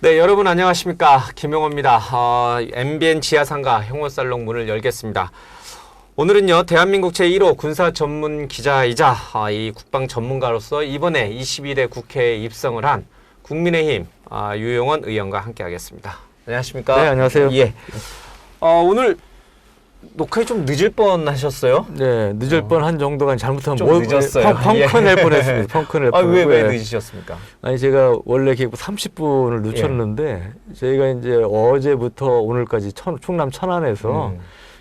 네, 여러분 안녕하십니까. 김용호입니다. MBN 지하상가 형원살롱 문을 열겠습니다. 오늘은요, 대한민국 제1호 군사 전문 기자이자 이 국방 전문가로서 이번에 22대 국회에 입성을 한 국민의힘 유용원 의원과 함께 하겠습니다. 안녕하십니까. 네, 안녕하세요. 예. 오늘 녹화에 좀 늦을 뻔 하셨어요? 네, 늦을 뻔한 정도가 잘못하면 좀 늦었어요. 펑크 낼 뻔했습니다. 펑크 낼 뻔. 왜 늦으셨습니까? 아니 제가 원래 계획 30분을 늦췄는데 저희가 이제 어제부터 오늘까지 충남 천안에서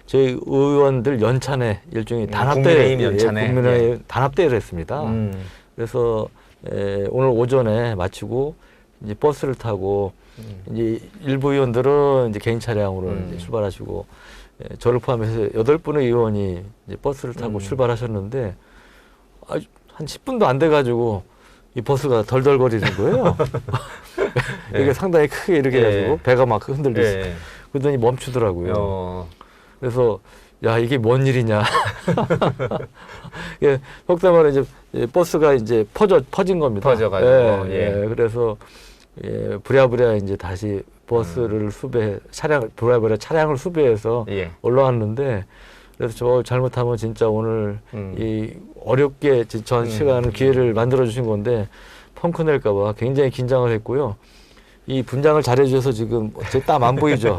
저희 의원들 연찬회 일종의 단합대회, 국민의힘 연찬회. 국민의힘 단합대회를 했습니다. 그래서 오늘 오전에 마치고 이제 버스를 타고 이제 일부 의원들은 이제 개인 차량으로 이제 출발하시고 저를 포함해서 8분의 의원이 이제 버스를 타고 출발하셨는데 한 10분도 안 돼가지고 이 버스가 덜덜거리는 거예요. 이게 상당히 크게 이렇게 해가지고 배가 막 흔들리시. 그러더니 멈추더라고요. 그래서 야 이게 뭔 일이냐. 예, 속담 말해 이제 버스가 이제 퍼진 겁니다. 퍼져가지고. 그래서 부랴부랴 이제 다시 버스를 부랴부랴 차량을 수배해서 올라왔는데, 그래서 저 잘못하면 진짜 오늘 이 어렵게 전 시간을 기회를 만들어 주신 건데 펑크 낼까봐 굉장히 긴장을 했고요. 이 분장을 잘해주셔서 지금 제 땀 안 보이죠?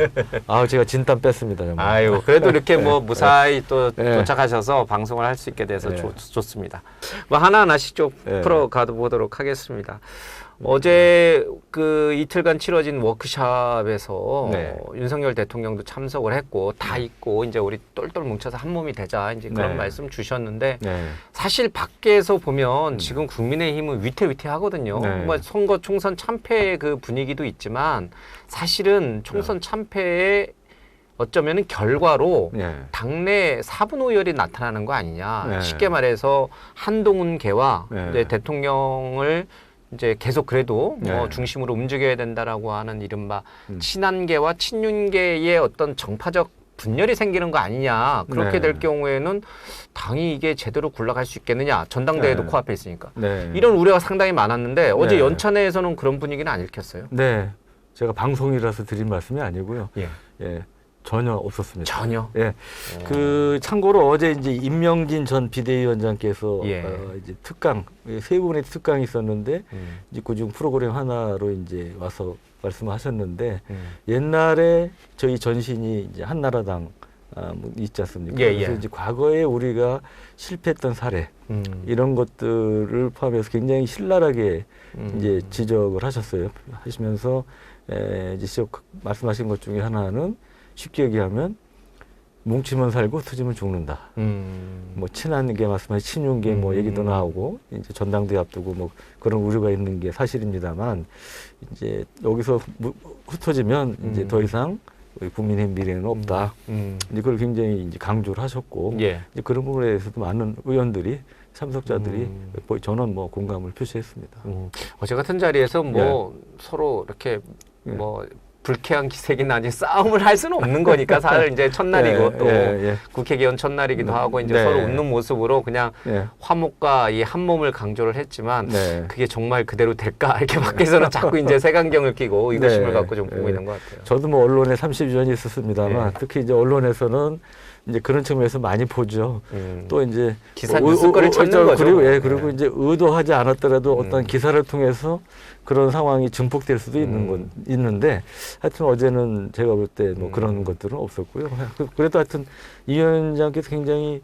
제가 진땀 뺐습니다. 정말. 아유, 그래도 이렇게 뭐 무사히 또 도착하셔서 방송을 할 수 있게 돼서 좋습니다. 뭐 하나하나씩 좀 풀어가 보도록 하겠습니다. 어제 그 이틀간 치러진 워크숍에서 윤석열 대통령도 참석을 했고 다 있고 이제 우리 똘똘 뭉쳐서 한 몸이 되자 이제 그런 말씀 주셨는데 사실 밖에서 보면 지금 국민의힘은 위태위태하거든요. 뭐 선거 총선 참패의 그 분위기도 있지만 사실은 총선 참패의 어쩌면은 결과로 당내 사분오열이 나타나는 거 아니냐. 쉽게 말해서 한동훈계와 대통령을 이제 계속 그래도 뭐 중심으로 움직여야 된다라고 하는 이른바 친한계와 친윤계의 어떤 정파적 분열이 생기는 거 아니냐. 그렇게 될 경우에는 당이 이게 제대로 굴러갈 수 있겠느냐. 전당대회도 코앞에 있으니까. 이런 우려가 상당히 많았는데 어제 연찬회에서는 그런 분위기는 안 읽혔어요. 네. 제가 방송이라서 드린 말씀이 아니고요. 전혀 없었습니다. 전혀? 그 참고로 어제 이제 임명진 전 비대위원장께서 이제 특강, 세 분의 특강이 있었는데 이제 그중 프로그램 하나로 이제 와서 말씀하셨는데 옛날에 저희 전신이 이제 한나라당 있지 않습니까? 그래서 이제 과거에 우리가 실패했던 사례 이런 것들을 포함해서 굉장히 신랄하게 이제 지적을 하시면서 이제 말씀하신 것 중에 하나는 쉽게 얘기하면 뭉치면 살고 터지면 죽는다. 뭐 친한 게 말씀하신 친윤계 뭐 얘기도 나오고 이제 전당대회 앞두고 뭐 그런 우려가 있는 게 사실입니다만 이제 여기서 흩어지면 이제 더 이상 우리 국민의 미래는 없다. 이제 그걸 굉장히 이제 강조를 하셨고 이제 그런 부분에 대해서도 많은 의원들이 참석자들이 저는 뭐 공감을 표시했습니다. 어제 같은 자리에서 뭐 서로 이렇게 뭐 불쾌한 기색이나 이제 싸움을 할 수는 없는 거니까 사실 이제 첫날이고 또 국회 개원 첫날이기도 하고 이제 서로 웃는 모습으로 그냥 화목과 이 한 몸을 강조를 했지만 그게 정말 그대로 될까 이렇게 밖에서는 자꾸 이제 색안경을 끼고 의구심을 갖고 좀 보고 있는 것 같아요. 저도 뭐 언론에 30년이 있었습니다만 특히 이제 언론에서는 이제 그런 측면에서 많이 보죠. 또 이제 기사 뉴스거리를 찾는 거죠. 그리고 이제 의도하지 않았더라도 어떤 기사를 통해서 그런 상황이 증폭될 수도 있는데 하여튼 어제는 제가 볼 때 뭐 그런 것들은 없었고요. 그래도 하여튼 이 위원장께서 굉장히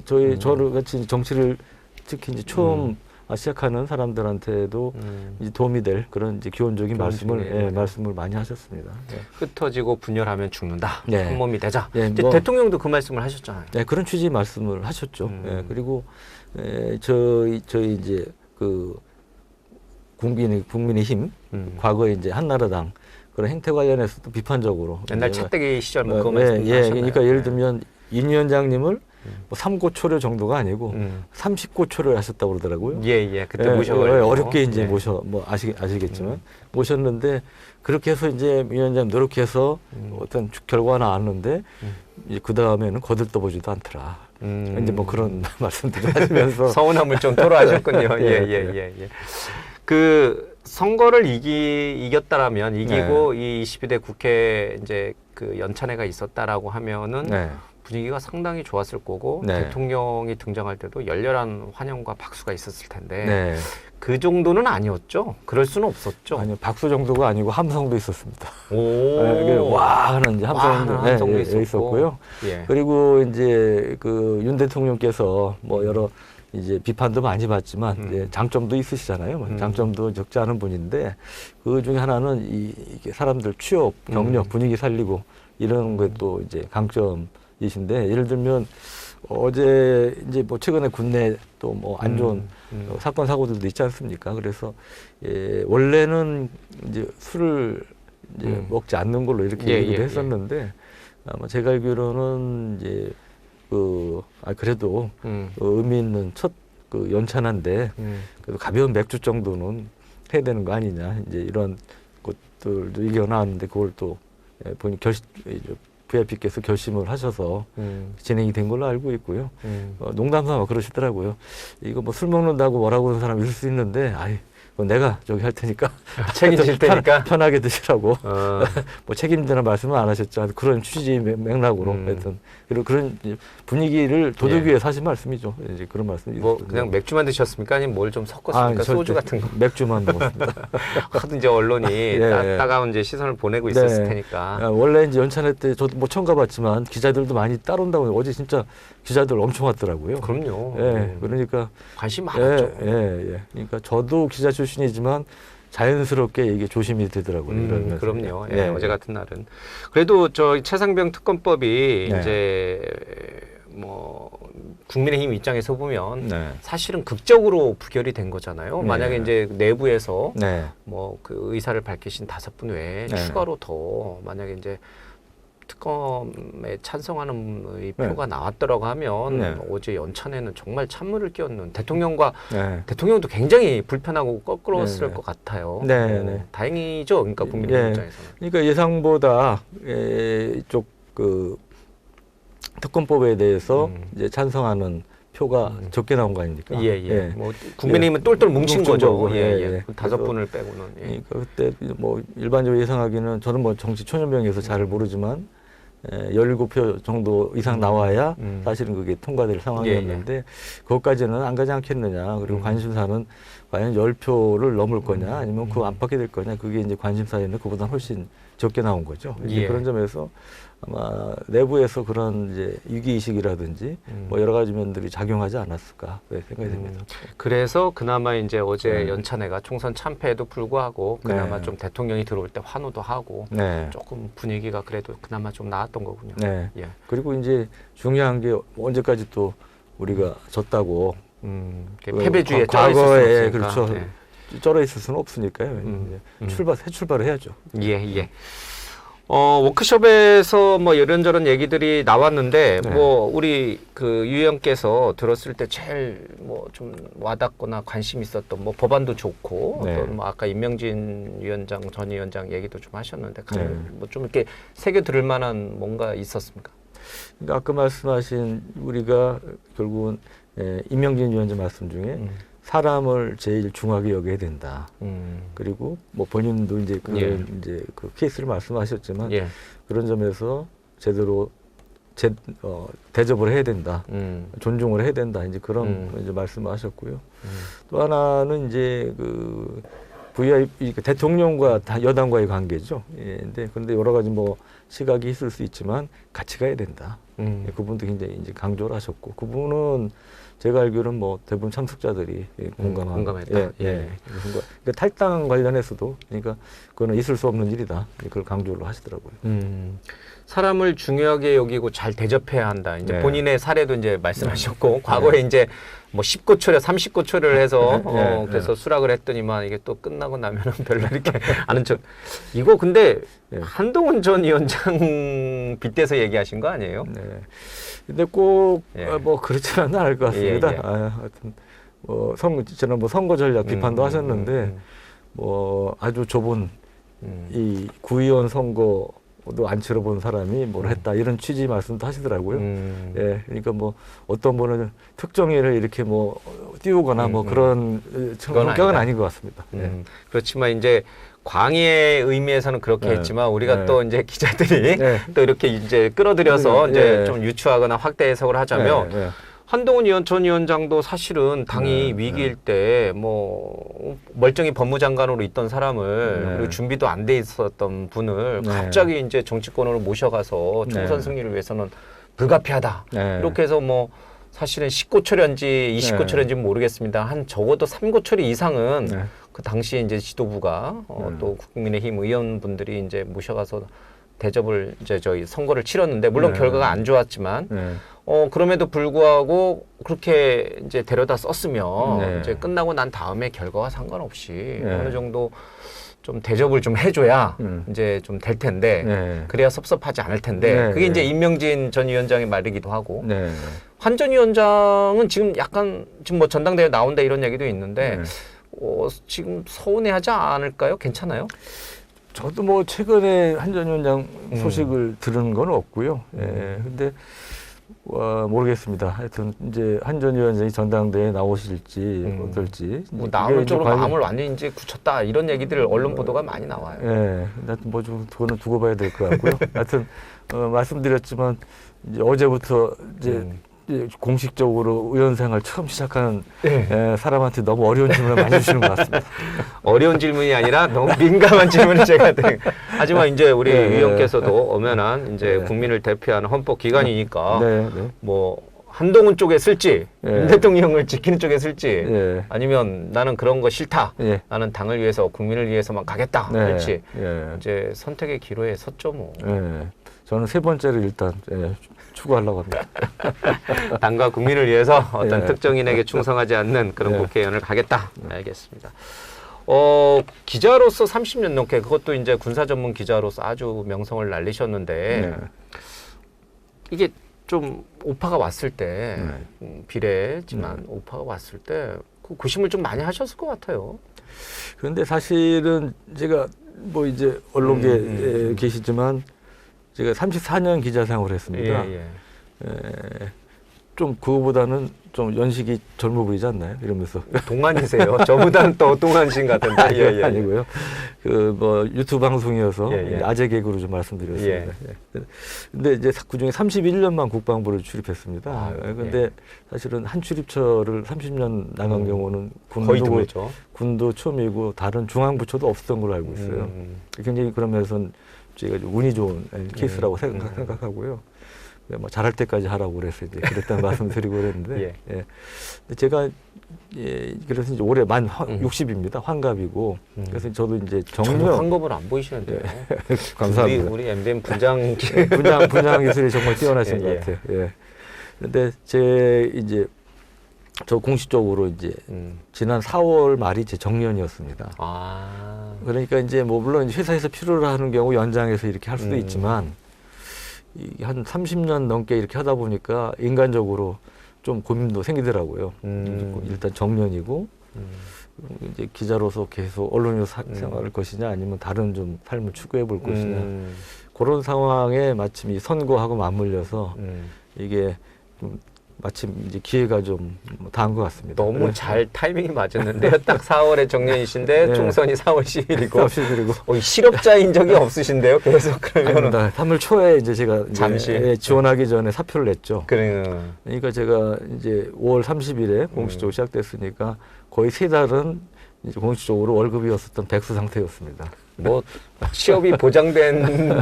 저를 같이 정치를 특히 이제 처음 시작하는 사람들한테도 이제 도움이 될 그런 이제 기본적인 말씀을 많이 하셨습니다. 흩어지고 분열하면 죽는다. 한 몸이 되자. 뭐, 대통령도 그 말씀을 하셨잖아요. 그런 취지의 말씀을 하셨죠. 그리고 저희 이제 그 국민의힘 과거에 이제 한나라당 그런 행태 관련해서도 비판적으로 옛날 차떼기 시절 뭐 그 말씀 하셨나요? 그러니까 예를 들면 임 위원장님을 뭐 3고초려 정도가 아니고 30고초를 하셨다고 그러더라고요. 그때 모셔가지고 어렵게 이제 뭐 아시겠지만 모셨는데 그렇게 해서 이제 위원장 노력해서 어떤 결과가 나왔는데 이제 그 다음에는 거들떠보지도 않더라. 이제 뭐 그런 말씀들을 하시면서 서운함을 좀 토로하셨군요. 그 선거를 이겼다라면 이기고 이 22대 국회 이제 그 연찬회가 있었다라고 하면은 분위기가 상당히 좋았을 거고 대통령이 등장할 때도 열렬한 환영과 박수가 있었을 텐데 그 정도는 아니었죠. 그럴 수는 없었죠. 아니요, 박수 정도가 아니고 함성도 있었습니다. 오, 와 하는 이제 함성도 있었고요. 그리고 이제 그 윤 대통령께서 뭐 여러 이제 비판도 많이 받지만 이제 장점도 있으시잖아요. 장점도 적지 않은 분인데 그 중에 하나는 이게 사람들 취업, 경력, 분위기 살리고 이런 것도 이제 강점이신데 예를 들면 어제 이제 뭐 최근에 국내 또 뭐 안 좋은 사건 사고들도 있지 않습니까? 그래서 원래는 이제 술을 이제 먹지 않는 걸로 이렇게 얘기도 했었는데 아마 제가 알기로는 이제 그래도 의미 있는 첫 그 연찬한데 그래도 가벼운 맥주 정도는 해야 되는 거 아니냐 이제 이런 것들도 얘기가 나왔는데 그걸 또 본인 VIP께서 결심을 하셔서 진행이 된 걸로 알고 있고요. 농담삼아 그러시더라고요. 이거 뭐 술 먹는다고 뭐라고 하는 사람 있을 수 있는데 내가 저기 할 테니까 책임질 테니까 편하게 드시라고 뭐 책임지는 말씀은 안 하셨죠. 그런 취지 맥락으로 하여튼 그런 분위기를 도둑 위에 사신 말씀이죠. 이제 그런 말씀이 뭐 그냥 맥주만 드셨습니까? 아니면 뭘 좀 섞었습니까? 소주 같은 거 맥주만 먹었습니다. 하도 이제 언론이 따가운 이제 시선을 보내고 있었을 테니까 원래 이제 연찬회 때 저도 뭐 처음 가봤지만 기자들도 많이 따라온다고 어제 진짜 기자들 엄청 왔더라고요. 그럼요. 그러니까 관심 많았죠. 그러니까 저도 기자 출신이지만 자연스럽게 이게 조심이 되더라고요. 그럼요. 어제 같은 날은 그래도 저 최상병 특검법이 이제 뭐 국민의힘 입장에서 보면 사실은 극적으로 부결이 된 거잖아요. 만약에 이제 내부에서 뭐 그 의사를 밝히신 5분 외에 추가로 더 만약에 이제 특검에 찬성하는 표가 나왔더라고 하면 어제 연찬회는 정말 찬물을 끼얹는 대통령도 굉장히 불편하고 껄끄러웠을 것 같아요. 다행이죠. 그러니까 국민의 입장에서는. 그러니까 예상보다 이쪽 그 특검법에 대해서 이제 찬성하는 표가 적게 나온 거 아닙니까? 뭐 국민의힘은 똘똘 뭉친 거죠. 5분을 빼고는. 그러니까 그때 뭐 일반적으로 예상하기는 저는 뭐 정치 초년병이어서 잘 모르지만 17표 정도 이상 나와야 사실은 그게 통과될 상황이었는데 그것까지는 안 가지 않겠느냐. 그리고 관심사는 과연 10표를 넘을 거냐 아니면 그 안팎에 될 거냐. 그게 이제 관심사에는 그보다 훨씬 적게 나온 거죠. 그런 점에서 아마 내부에서 그런 이제 위기의식이라든지 뭐 여러 가지 면들이 작용하지 않았을까 생각이 됩니다. 그래서 그나마 이제 어제 연찬회가 총선 참패에도 불구하고 그나마 좀 대통령이 들어올 때 환호도 하고 조금 분위기가 그래도 그나마 좀 나았던 거군요. 그리고 이제 중요한 게 언제까지 또 우리가 졌다고 패배주의에 과거에 그렇죠. 쩔어 있을 수는 없으니까요. 새 출발을 해야죠. 워크숍에서 뭐 이런저런 얘기들이 나왔는데 뭐 우리 그 유 의원께서 들었을 때 제일 뭐 좀 와닿거나 관심 있었던 뭐 법안도 좋고 또 뭐 아까 임명진 위원장 전 위원장 얘기도 좀 하셨는데 뭐 좀 이렇게 새겨 들을 만한 뭔가 있었습니까? 그러니까 아까 말씀하신 우리가 결국은 임명진 위원장 말씀 중에 사람을 제일 중요하게 여겨야 된다. 그리고 뭐 본인도 이제 이제 그 케이스를 말씀하셨지만 그런 점에서 제대로 대접을 해야 된다. 존중을 해야 된다. 이제 그런 이제 말씀을 하셨고요. 또 하나는 이제 그 VIP 대통령과 여당과의 관계죠. 근데 여러 가지 뭐 시각이 있을 수 있지만 같이 가야 된다. 그분도 굉장히 이제 강조를 하셨고 그분은 제가 알기로는 뭐 대부분 참석자들이 공감했다. 그러니까 탈당 관련해서도 그러니까 그거는 있을 수 없는 일이다. 그걸 강조를 하시더라고요. 사람을 중요하게 여기고 잘 대접해야 한다. 이제 본인의 사례도 이제 말씀하셨고 과거에 이제 뭐 10고초려 30고초를 해서 그래서 수락을 했더니만 이게 또 끝나고 나면은 별로 이렇게 아는 척. 이거 근데 한동훈 전 위원장 빗대서 얘기하신 거 아니에요? 근데 꼭 뭐 그렇지는 않을 것 같습니다. 하여튼 뭐 저는 뭐 선거 전략 비판도 하셨는데 뭐 아주 좁은 이 구의원 선거 또 안 치러본 사람이 뭘 했다 이런 취지 말씀도 하시더라고요. 예, 그러니까 뭐 어떤 분은 특정인을 이렇게 뭐 띄우거나 뭐 그런 성격은 아닌 것 같습니다. 그렇지만 이제 광의의 의미에서는 그렇게 했지만 우리가 또 이제 기자들이 또 이렇게 이제 끌어들여서 이제 좀 유추하거나 확대 해석을 하자면 한동훈 전 위원장도 사실은 당이 위기일 때 뭐 멀쩡히 법무장관으로 있던 사람을 그리고 준비도 안 돼 있었던 분을 갑자기 이제 정치권으로 모셔가서 총선 승리를 위해서는 불가피하다. 이렇게 해서 뭐 사실은 19초련지 29초련지는 모르겠습니다. 한 적어도 3고초리 이상은 그 당시에 이제 지도부가 또 국민의힘 의원분들이 이제 모셔가서 대접을 이제 저희 선거를 치렀는데 물론 결과가 안 좋았지만 그럼에도 불구하고 그렇게 이제 데려다 썼으면 이제 끝나고 난 다음에 결과와 상관없이 어느 정도 좀 대접을 좀 해줘야 이제 좀 될 텐데 그래야 섭섭하지 않을 텐데 그게 이제 임명진 전 위원장의 말이기도 하고 환 전 위원장은 지금 약간 지금 뭐 전당대회 나온다 이런 얘기도 있는데 지금 서운해하지 않을까요? 괜찮아요? 저도 뭐 최근에 한 전 위원장 소식을 들은 건 없고요. 근데 모르겠습니다. 하여튼 이제 한 전 위원장이 전당대회에 나오실지 어떨지. 뭐 나오는 쪽으로 마음을 완전히 이제 굳혔다 이런 얘기들 언론 보도가 많이 나와요. 하여튼 뭐 좀 그거는 두고 봐야 될 것 같고요. 하여튼 말씀드렸지만 이제 어제부터 이제 공식적으로 의원 생활 처음 시작하는 사람한테 너무 어려운 질문을 많이 주시는 것 같습니다. 어려운 질문이 아니라 너무 민감한 질문을 제가 드린. 하지만 이제 우리 의원께서도 엄연한 이제 국민을 대표하는 헌법 기관이니까 뭐 한동훈 쪽에 쓸지 윤 대통령을 지키는 쪽에 쓸지 아니면 나는 그런 거 싫다. 나는 당을 위해서 국민을 위해서만 가겠다. 그렇지. 이제 선택의 기로에 섰죠 뭐. 저는 세 번째를 일단 추구하려고 합니다. 당과 국민을 위해서 어떤 특정인에게 충성하지 않는 그런 국회의원을 가겠다. 알겠습니다. 기자로서 30년 넘게 그것도 이제 군사 전문 기자로서 아주 명성을 날리셨는데 이게 좀 오파가 왔을 때 비례지만 오파가 왔을 때 그 고심을 좀 많이 하셨을 것 같아요. 그런데 사실은 제가 뭐 이제 언론계에 계시지만 제가 34년 기자 생활을 했습니다. 좀 그거보다는 좀 연식이 젊어 보이지 않나요? 이러면서 동안이세요. 저보다는 더 동안신 같은데. 아니고요. 그 뭐 유튜브 방송이어서 아재 개그로 좀 말씀드렸습니다. 근데 이제 그중에 31년만 국방부를 출입했습니다. 근데 사실은 한 출입처를 30년 나간 경우는 군도 처음이고 다른 중앙부처도 없었던 걸로 알고 있어요. 굉장히 그런 면에서는 제가 운이 좋은 케이스라고 생각하고요. 뭐 잘할 때까지 하라고 그래서 이제 그랬다는 말씀드리고 그랬는데, 근데 제가 그래서 이제 올해 만 60입니다. 환갑이고, 그래서 저도 이제 정년 환갑을 안 보이시는데요. 감사합니다. 우리 MBN 분장 기술이 정말 뛰어나신 것 같아요. 그런데 이제 저 공식적으로 이제 지난 4월 말이 제 정년이었습니다. 그러니까 이제 뭐 물론 회사에서 필요로 하는 경우 연장해서 이렇게 할 수도 있지만 한 30년 넘게 이렇게 하다 보니까 인간적으로 좀 고민도 생기더라고요. 일단 정년이고 이제 기자로서 계속 언론에서 생활할 것이냐 아니면 다른 좀 삶을 추구해 볼 것이냐 그런 상황에 마침 이 선거하고 맞물려서 이게 좀 마침 이제 기회가 좀 닿은 것 같습니다. 너무 잘 타이밍이 맞았는데요. 딱 4월에 정년이신데 총선이 4월 10일이고 실업자인 적이 없으신데요. 계속 그러면 3월 초에 이제 제가 잠시 지원하기 전에 사표를 냈죠. 그러니까 제가 이제 5월 30일에 공식적으로 시작됐으니까 거의 3달은 이제 공식적으로 월급이었었던 백수 상태였습니다. 뭐 취업이 보장된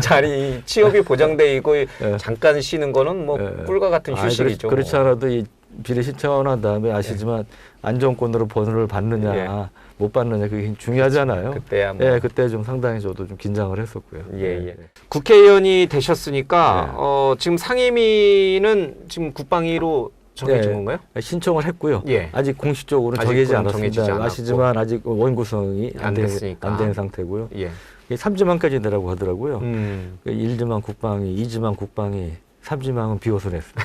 취업이 보장돼 있고 잠깐 쉬는 거는 뭐 꿀과 같은 휴식이죠. 그렇지 않아도 이 비례 신청한 다음에 아시지만 안정권으로 번호를 받느냐 못 받느냐 그게 중요하잖아요. 그때야 뭐. 그때 좀 상당히 저도 좀 긴장을 했었고요. 국회의원이 되셨으니까 지금 상임위는 지금 국방위로 정해진 건가요? 신청을 했고요. 아직 공식적으로는 정해지지 않았습니다. 아시지만 아직 원구성이 안 된 상태고요. 3지망까지 내라고 하더라고요. 1지망 국방위, 2지망 국방위, 삼지망은 비워서 냈습니다.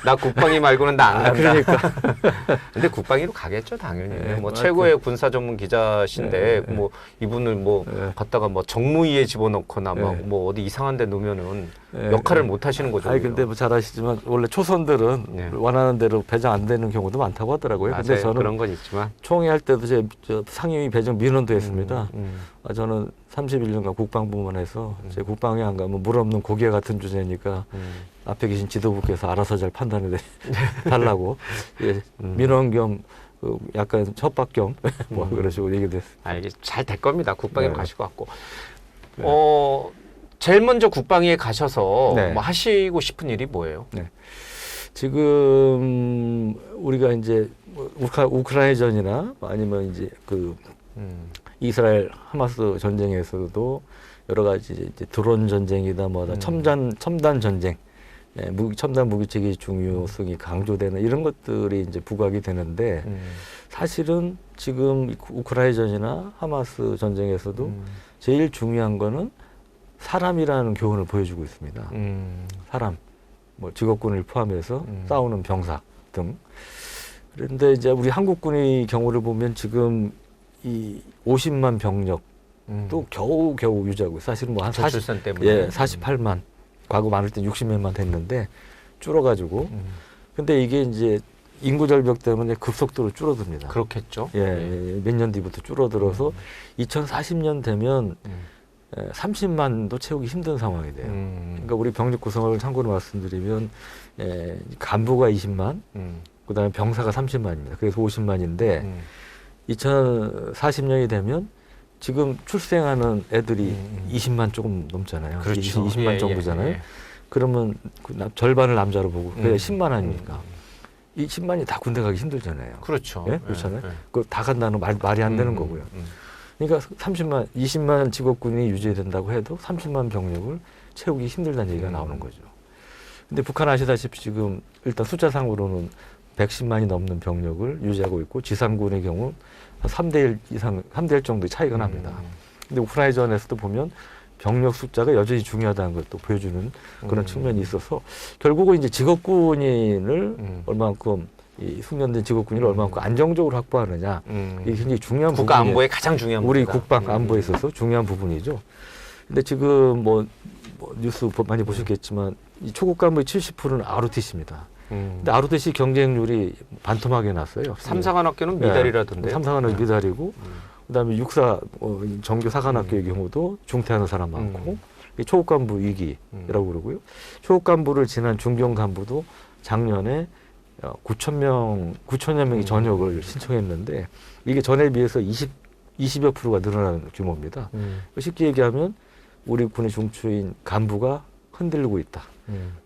나 국방위 말고는 나 안 간다. 그러니까. 근데 국방위로 가겠죠, 당연히. 네, 뭐 최고의 군사 전문 기자신데 뭐 이분을 뭐 갖다가 뭐 정무위에 집어넣거나 막 뭐 어디 이상한 데 놓으면은 역할을 못 하시는 거죠. 아니 근데 뭐 잘 아시지만 원래 초선들은 원하는 대로 배정 안 되는 경우도 많다고 하더라고요. 맞아요. 근데 저는 그런 건 있지만 총회 할 때도 저 상임위 배정 민원도 했습니다. 저는 31년간 국방부만해서 제 국방에 안 가면 물 없는 고개 같은 주제니까 앞에 계신 지도부께서 알아서 잘 판단해 달라고 민원 겸 약간 협박 겸 뭐 그런 식으로 얘기도 했어요. 이게 잘 될 겁니다. 국방에 가실 것 같고. 제일 먼저 국방위에 가셔서 뭐 하시고 싶은 일이 뭐예요? 지금 우리가 이제 우크라이나전이나 아니면 이제 그 이스라엘 하마스 전쟁에서도 여러 가지 이제 드론 전쟁이다 뭐다 첨단 전쟁, 첨단 무기체계 중요성이 강조되는 이런 것들이 이제 부각이 되는데 사실은 지금 우크라이나전이나 하마스 전쟁에서도 제일 중요한 거는 사람이라는 교훈을 보여주고 있습니다. 사람, 뭐 직업군을 포함해서 싸우는 병사 등. 그런데 이제 우리 한국군의 경우를 보면 지금 이 50만 병력 또 겨우 유지하고 사실은 뭐 한 48만 과거 많을 때 60몇만 됐는데 줄어가지고 근데 이게 이제 인구 절벽 때문에 급속도로 줄어듭니다. 그렇겠죠. 몇 년 뒤부터 줄어들어서 2040년 되면 30만도 채우기 힘든 상황이 돼요. 그러니까 우리 병력 구성을 참고로 말씀드리면 간부가 20만, 그다음에 병사가 30만입니다. 그래서 50만인데 2040년이 되면 지금 출생하는 애들이 20만 조금 넘잖아요. 그렇죠. 20만 정도잖아요. 그러면 절반을 남자로 보고 그게 10만 아닙니까? 이 10만이 다 군대 가기 힘들잖아요. 그렇죠. 그렇잖아요. 그거 다 간다는 말이 안 되는 거고요. 그러니까 20만 직업군이 유지된다고 해도 30만 병력을 채우기 힘들다는 얘기가 나오는 거죠. 근데 북한 아시다시피 지금 일단 숫자상으로는 110만이 넘는 병력을 유지하고 있고 지상군의 경우 한 3대1 이상, 3대1 정도의 차이가 납니다. 근데 우크라이나전에서도 보면 병력 숫자가 여전히 중요하다는 걸 또 보여주는 그런 측면이 있어서 결국은 이제 직업군인을 얼마만큼 이 숙련된 직업군인을 얼마만큼 안정적으로 확보하느냐 이게 굉장히 중요한 국가 안보에 가장 중요한 우리 부분이다. 국방 안보에 있어서 중요한 부분이죠. 근데 지금 뭐 뉴스 많이 보셨겠지만 이 초급 간부의 70%는 ROTC입니다. 근데 ROTC 경쟁률이 반토막이 났어요. 삼사관학교는 미달이라던데. 삼사관학교 미달이고 그다음에 육사 정규 사관학교의 경우도 중퇴하는 사람 많고 초급 간부 위기라고 그러고요. 초급 간부를 지난 중견 간부도 작년에 9천여 명이 전역을 신청했는데 이게 전에 비해서 20여 프로가 늘어나는 규모입니다. 쉽게 얘기하면 우리 군의 중추인 간부가 흔들리고 있다.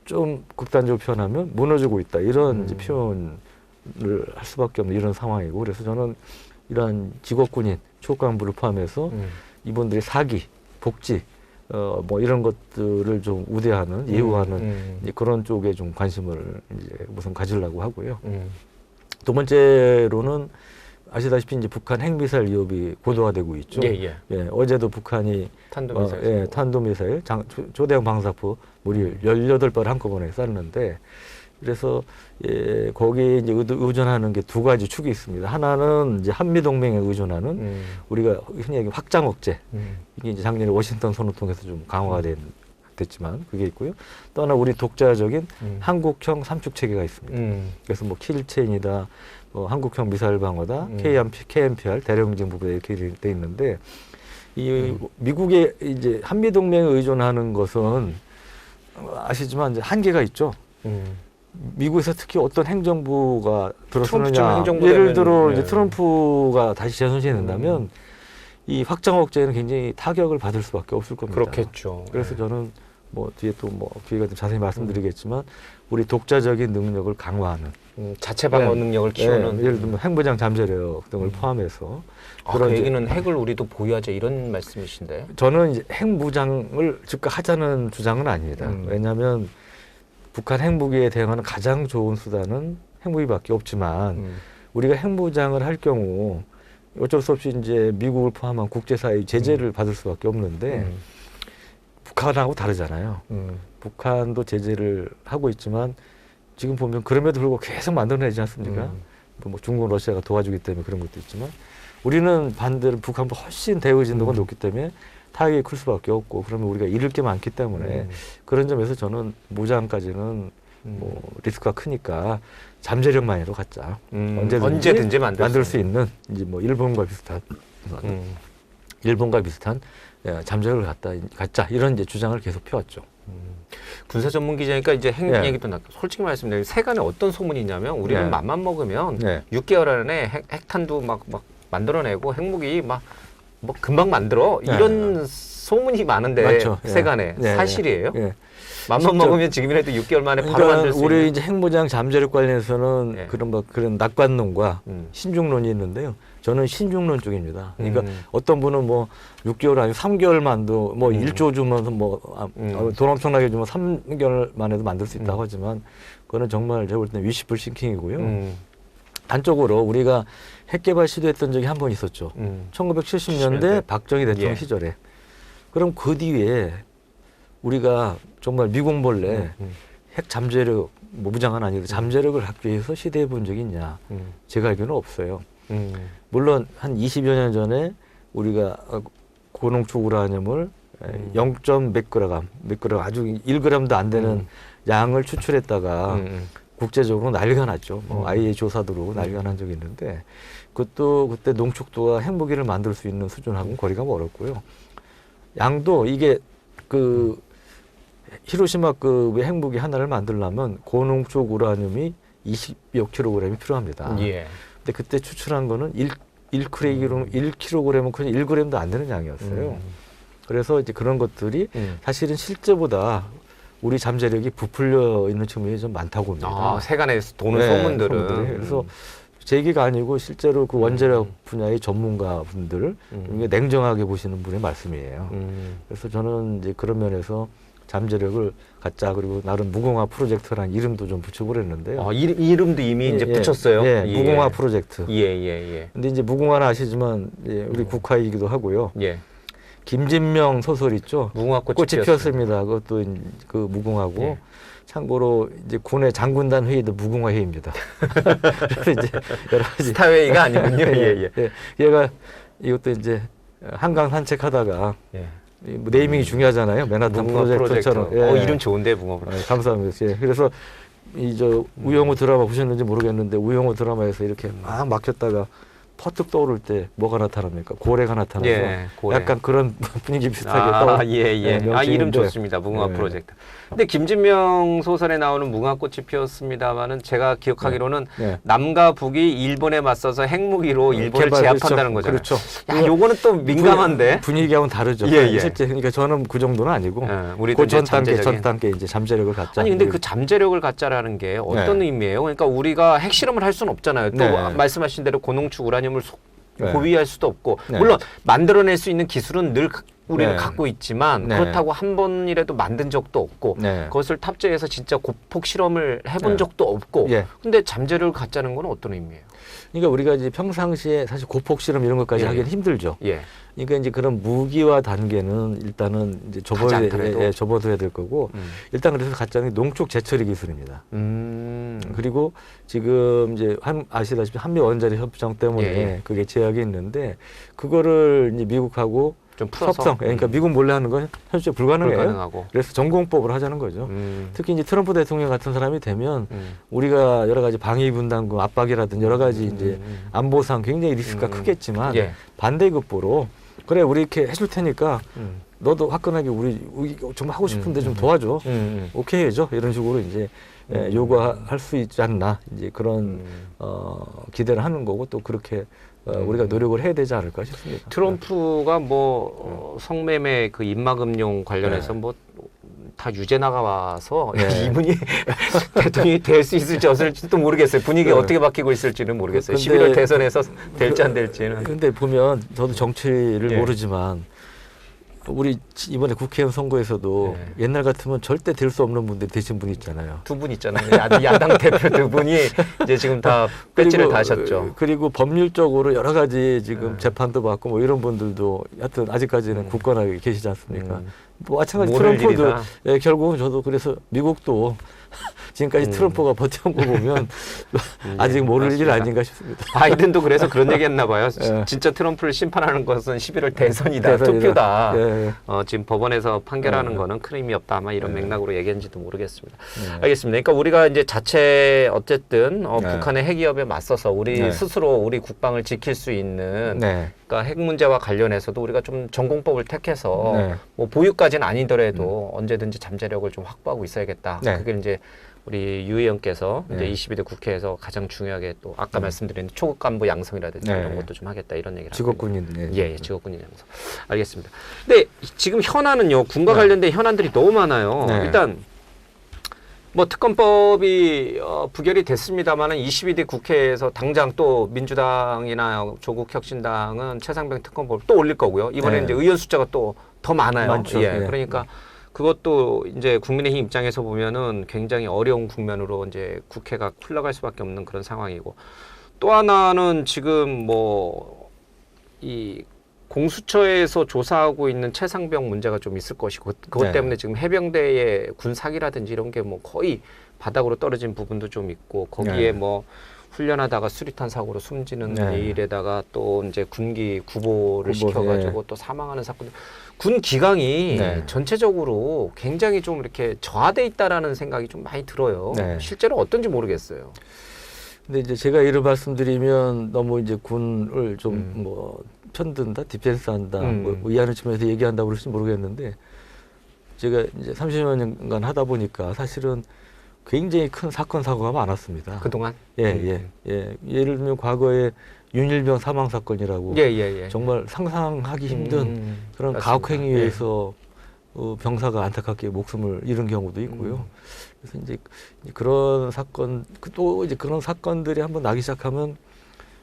좀 극단적으로 표현하면 무너지고 있다. 이런 이제 표현을 할 수밖에 없는 이런 상황이고 그래서 저는 이러한 직업군인 초급 간부를 포함해서 이분들의 사기, 복지 뭐 이런 것들을 좀 우대하는 예우하는 이제 그런 쪽에 좀 관심을 이제 우선 가지려고 하고요. 두 번째로는 아시다시피 이제 북한 핵미사일 위협이 고도화되고 있죠. 어제도 북한이 탄도미사일, 초대형 방사포 무려 18발 한꺼번에 쐈는데 그래서 거기에 이제 의존하는 게 두 가지 축이 있습니다. 하나는 이제 한미 동맹에 의존하는 우리가 흔히 얘기하는 확장 억제. 이게 이제 작년에 워싱턴 선언 통해서 좀 강화가 됐지만 그게 있고요. 또 하나 우리 독자적인 한국형 삼축 체계가 있습니다. 그래서 뭐 킬체인이다, 한국형 미사일 방어다, KMPR 대령진 부분에 이렇게 돼 있는데 이 미국의 이제 한미 동맹에 의존하는 것은 아시지만 이제 한계가 있죠. 미국에서 특히 어떤 행정부가 들어서느냐, 예를 들어 이제 트럼프가 다시 재선시된다면 이 확장 억제에는 굉장히 타격을 받을 수밖에 없을 겁니다. 그렇겠죠. 그래서 저는 뭐 뒤에 또 뭐 기회가 좀 자세히 말씀드리겠지만 우리 독자적인 능력을 강화하는 자체 방어 능력을 키우는 예를 들면 핵무장 잠재력 등을 포함해서 그런 그 얘기는 핵을 우리도 보유하자 이런 말씀이신데 저는 이제 핵무장을 즉각 하자는 주장은 아닙니다. 왜냐하면 북한 핵무기에 대응하는 가장 좋은 수단은 핵무기밖에 없지만 우리가 핵무장을 할 경우 어쩔 수 없이 이제 미국을 포함한 국제사회의 제재를 받을 수밖에 없는데 북한하고 다르잖아요. 북한도 제재를 하고 있지만 지금 보면 그럼에도 불구하고 계속 만들어내지 않습니까? 뭐 중국, 러시아가 도와주기 때문에 그런 것도 있지만 우리는 반대로 북한보다 훨씬 대응 진도가 높기 때문에 타격이 클 수밖에 없고 그러면 우리가 잃을 게 많기 때문에 그런 점에서 저는 무장까지는 뭐 리스크가 크니까 잠재력만이라도 갖자. 언제든지 만들 수 있는 이제 뭐 일본과 비슷한 잠재력을 갖자 이런 이제 주장을 계속 펴왔죠. 군사 전문 기자니까 이제 핵 얘기도 나고 솔직히 말씀드리면 세간에 어떤 소문이 있냐면 우리는 맘만 먹으면 6개월 안에 핵탄두 막 만들어내고 핵무기 막 뭐 금방 만들어 이런 소문이 많은데 맞죠. 세간에 사실이에요? 맘만 먹으면 지금이라도 6개월 만에 바로 그러니까 만들 수 우리 있는. 이제 핵무장 잠재력 관련해서는 그런 낙관론과 신중론이 있는데요. 저는 신중론 쪽입니다. 그러니까 어떤 분은 뭐 6개월 아니고 3개월만도 뭐 1조 주면서 돈 엄청나게 주면 3개월 만에도 만들 수 있다고 하지만 그거는 정말 제가 볼 때는 위시풀 싱킹이고요. 단적으로 우리가 핵 개발 시도했던 적이 한 번 있었죠. 1970년대 박정희 대통령 시절에. 그럼 그 뒤에 우리가 정말 미국 몰래 핵 잠재력, 뭐 무장은 아니고 잠재력을 갖기 위해서 시도해 본 적이 있냐. 제가 알기로는 없어요. 물론 한 20여 년 전에 우리가 고농축 우라늄을 0. 몇 그램 아주 1g도 안 되는 양을 추출했다가 국제적으로 난리가 났죠. 뭐 IA 조사도 그러고 난리가 난 적이 있는데 그것도 그때 농축도와 핵무기를 만들 수 있는 수준하고는 거리가 멀었고요. 양도 이게 그 히로시마급 핵무기 하나를 만들려면 고농축 우라늄이 20여 킬로그램이 필요합니다. 근데 그때 추출한 거는 1kg은 거의 1g도 안 되는 양이었어요. 그래서 이제 그런 것들이 사실은 실제보다 우리 잠재력이 부풀려 있는 측면이 좀 많다고 봅니다. 세간에서 도는 소문들은. 그래서 제 얘기가 아니고 실제로 그 원자력 분야의 전문가분들 냉정하게 보시는 분의 말씀이에요. 그래서 저는 이제 그런 면에서 잠재력을 갖자 그리고 나름 무공화 프로젝트라는 이름도 좀 붙여보랬는데요. 이름도 이미 이제 붙였어요. 무공화 프로젝트. 근데 이제 무공화는 아시지만 우리 국화이기도 하고요. 김진명 소설 있죠. 무궁화꽃이 피었습니다. 그것도 그 무궁화고. 참고로 이제 군의 장군단 회의도 무궁화 회의입니다. 그래서 이제 여러 가지 스타 회의가 아니군요. 얘가 이것도 이제 한강 산책하다가 뭐 네이밍이 중요하잖아요. 맨하탄 프로젝트처럼. 이름 좋은데 무궁화 프로젝트. 감사합니다. 그래서 우영우 드라마 보셨는지 모르겠는데 우영우 드라마에서 이렇게 막 막혔다가 퍼뜩 떠오를 때 뭐가 나타납니까? 고래가 나타나서 고래. 약간 그런 분위기 비슷하게 이름 좋습니다. 무궁화 프로젝트. 근데 김진명 소설에 나오는 무궁화꽃이 피었습니다마는 제가 기억하기로는 남과 북이 일본에 맞서서 핵무기로 일본을 제압한다는 거잖아요. 그렇죠. 요거는 또 민감한데 분위기하고는 다르죠. 실제 그러니까 저는 그 정도는 아니고 그 전 단계 이제 잠재력을 갖자. 아니 근데 그 잠재력을 갖자라는 게 어떤 의미예요? 그러니까 우리가 핵실험을 할 수는 없잖아요. 또 말씀하신 대로 고농축 우라늄을 고비할 수도 없고 물론 만들어낼 수 있는 기술은 늘 우리는 갖고 있지만 그렇다고 한 번이라도 만든 적도 없고 그것을 탑재해서 진짜 고폭 실험을 해본 적도 없고 근데 잠재력을 갖자는 건 어떤 의미예요? 그러니까 우리가 이제 평상시에 사실 고폭 실험 이런 것까지 하기는 힘들죠. 그러니까 이제 그런 무기화 단계는 일단은 이제 접어둬야 될 거고 일단 그래서 갖자는 농축 재처리 기술입니다. 그리고 지금 이제 아시다시피 한미 원자력 협정 때문에 그게 제약이 있는데 그거를 이제 미국하고 좀 풀어서. 협상. 그러니까 미국 몰래 하는 건 현재 불가능해요. 그래서 전공법을 하자는 거죠. 특히 이제 트럼프 대통령 같은 사람이 되면 우리가 여러 가지 방위 분담금 압박이라든지 여러 가지 이제 안보상 굉장히 리스크가 크겠지만 반대급부로 그래 우리 이렇게 해줄 테니까 너도 화끈하게 우리 정말 하고 싶은데 좀 도와줘. 오케이 해줘. 이런 식으로 이제 요구할 수 있지 않나 이제 그런 기대를 하는 거고 또 그렇게 우리가 노력을 해야 되지 않을까 싶습니다. 트럼프가 성매매 그 입막음용 관련해서 다 유죄 나가와서 이분이 대통령이 될 수 있을지 없을지도 모르겠어요. 분위기가 어떻게 바뀌고 있을지는 모르겠어요. 11월 대선에서 될지 안 될지는. 근데 보면 저도 정치를 모르지만 우리 이번에 국회의원 선거에서도 옛날 같으면 절대 될 수 없는 분들이 되신 분이 있잖아요. 두 분 있잖아요. 야당 대표 두 분이 이제 지금 다 배지를 다셨죠. 그리고 법률적으로 여러 가지 지금 재판도 받고 뭐 이런 분들도 하여튼 아직까지는 굳건하게 계시지 않습니까? 뭐 마찬가지 트럼프도 예, 결국은 저도 그래서 미국도 지금까지 트럼프가 버텨온 거 보면 아직 모를 일 아닌가 싶습니다. 바이든도 그래서 그런 얘기했나 봐요. 예. 진짜 트럼프를 심판하는 것은 11월 대선이다. 투표다. 예. 지금 법원에서 판결하는 거는 큰 의미 없다. 아마 이런 맥락으로 얘기했는지도 모르겠습니다. 알겠습니다. 그러니까 우리가 이제 자체 어쨌든 북한의 핵 위협에 맞서서 우리 스스로 우리 국방을 지킬 수 있는 그러니까 핵 문제와 관련해서도 우리가 좀 전공법을 택해서 뭐 보유까지는 아니더라도 언제든지 잠재력을 좀 확보하고 있어야겠다. 그게 이제 우리 유 의원께서 이제 22대 국회에서 가장 중요하게 또 아까 말씀드린 초급 간부 양성이라든지 이런 것도 좀 하겠다 이런 얘기를 직업군인 예, 직업군인 양성. 알겠습니다. 근데 지금 현안은요 군과 관련된 현안들이 너무 많아요. 일단 뭐 특검법이 부결이 됐습니다만은 22대 국회에서 당장 또 민주당이나 조국혁신당은 최상병 특검법을 또 올릴 거고요. 이번에 이제 의원 숫자가 또 더 많아요. 많죠. 예, 그러니까. 그것도 이제 국민의힘 입장에서 보면은 굉장히 어려운 국면으로 이제 국회가 흘러갈 수밖에 없는 그런 상황이고 또 하나는 지금 뭐 이 공수처에서 조사하고 있는 최상병 문제가 좀 있을 것이고 그것 때문에 지금 해병대의 군 사기라든지 이런 게 뭐 거의 바닥으로 떨어진 부분도 좀 있고 거기에 뭐 훈련하다가 수리탄 사고로 숨지는 일에다가 또 이제 군기 구보를 시켜가지고 또 사망하는 사건. 군 기강이 전체적으로 굉장히 좀 이렇게 저하돼 있다라는 생각이 좀 많이 들어요. 실제로 어떤지 모르겠어요. 근데 이제 제가 이런 말씀드리면 너무 이제 군을 좀 뭐 편든다, 디펜스한다, 뭐 이하는 측면에서 얘기한다고 그럴지 모르겠는데 제가 이제 30여 년간 하다 보니까 사실은 굉장히 큰 사건 사고가 많았습니다. 그동안? 예를 들면 과거에 윤일병 사망 사건이라고 정말 상상하기 힘든 그런 가혹행위에서 병사가 안타깝게 목숨을 잃은 경우도 있고요. 그래서 이제 그런 사건 또 이제 그런 사건들이 한번 나기 시작하면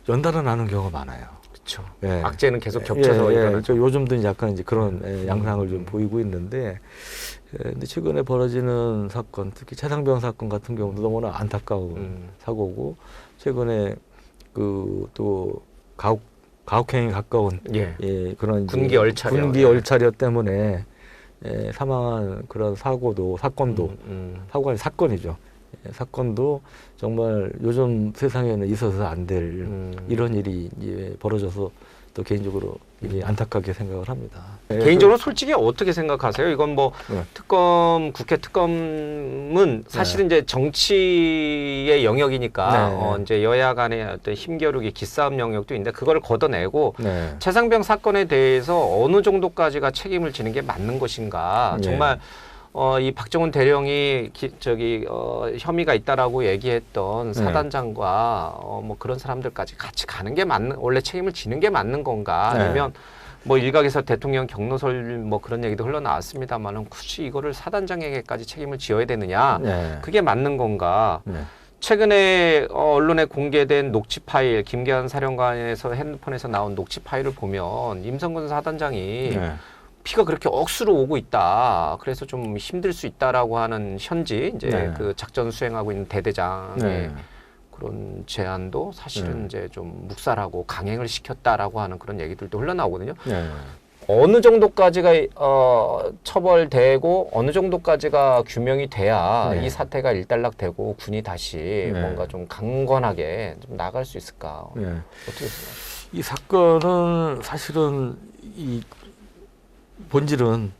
연달아 나는 경우가 많아요. 그렇죠. 악재는 계속 겹쳐서 일어나죠. 요즘도 약간 이제 그런 양상을 좀 보이고 있는데, 근데 최근에 벌어지는 사건, 특히 최상병 사건 같은 경우도 너무나 안타까운 사고고, 최근에 그 또 가혹행위 가까운 그런 군기 얼차려 군기 얼차려 때문에 사망한 그런 사건도 사건이죠. 사건도 정말 요즘 세상에는 있어서 안 될 이런 일이 이제 벌어져서 또 개인적으로 안타깝게 생각을 합니다. 개인적으로 솔직히 어떻게 생각하세요? 이건 뭐 국회 특검은 사실은 이제 정치의 영역이니까 이제 여야 간의 어떤 힘겨루기 기싸움 영역도 있는데 그걸 걷어내고 최상병 사건에 대해서 어느 정도까지가 책임을 지는 게 맞는 것인가? 정말 이 박정훈 대령이 혐의가 있다라고 얘기했던 사단장과 뭐 그런 사람들까지 같이 가는 게 원래 책임을 지는 게 맞는 건가? 아니면 뭐 일각에서 대통령 경로설 뭐 그런 얘기도 흘러나왔습니다만은 굳이 이거를 사단장에게까지 책임을 지어야 되느냐? 그게 맞는 건가? 최근에 언론에 공개된 녹취 파일, 김계한 사령관에서 핸드폰에서 나온 녹취 파일을 보면 임성근 사단장이 피가 그렇게 억수로 오고 있다. 그래서 좀 힘들 수 있다라고 하는 현지 이제 그 작전 수행하고 있는 대대장의 그런 제안도 사실은 이제 좀 묵살하고 강행을 시켰다라고 하는 그런 얘기들도 흘러나오거든요. 어느 정도까지가 처벌되고 어느 정도까지가 규명이 돼야 이 사태가 일단락되고 군이 다시 뭔가 좀 강건하게 좀 나갈 수 있을까? 어떻게 생각하세요? 이 사건은 사실은 이 본질은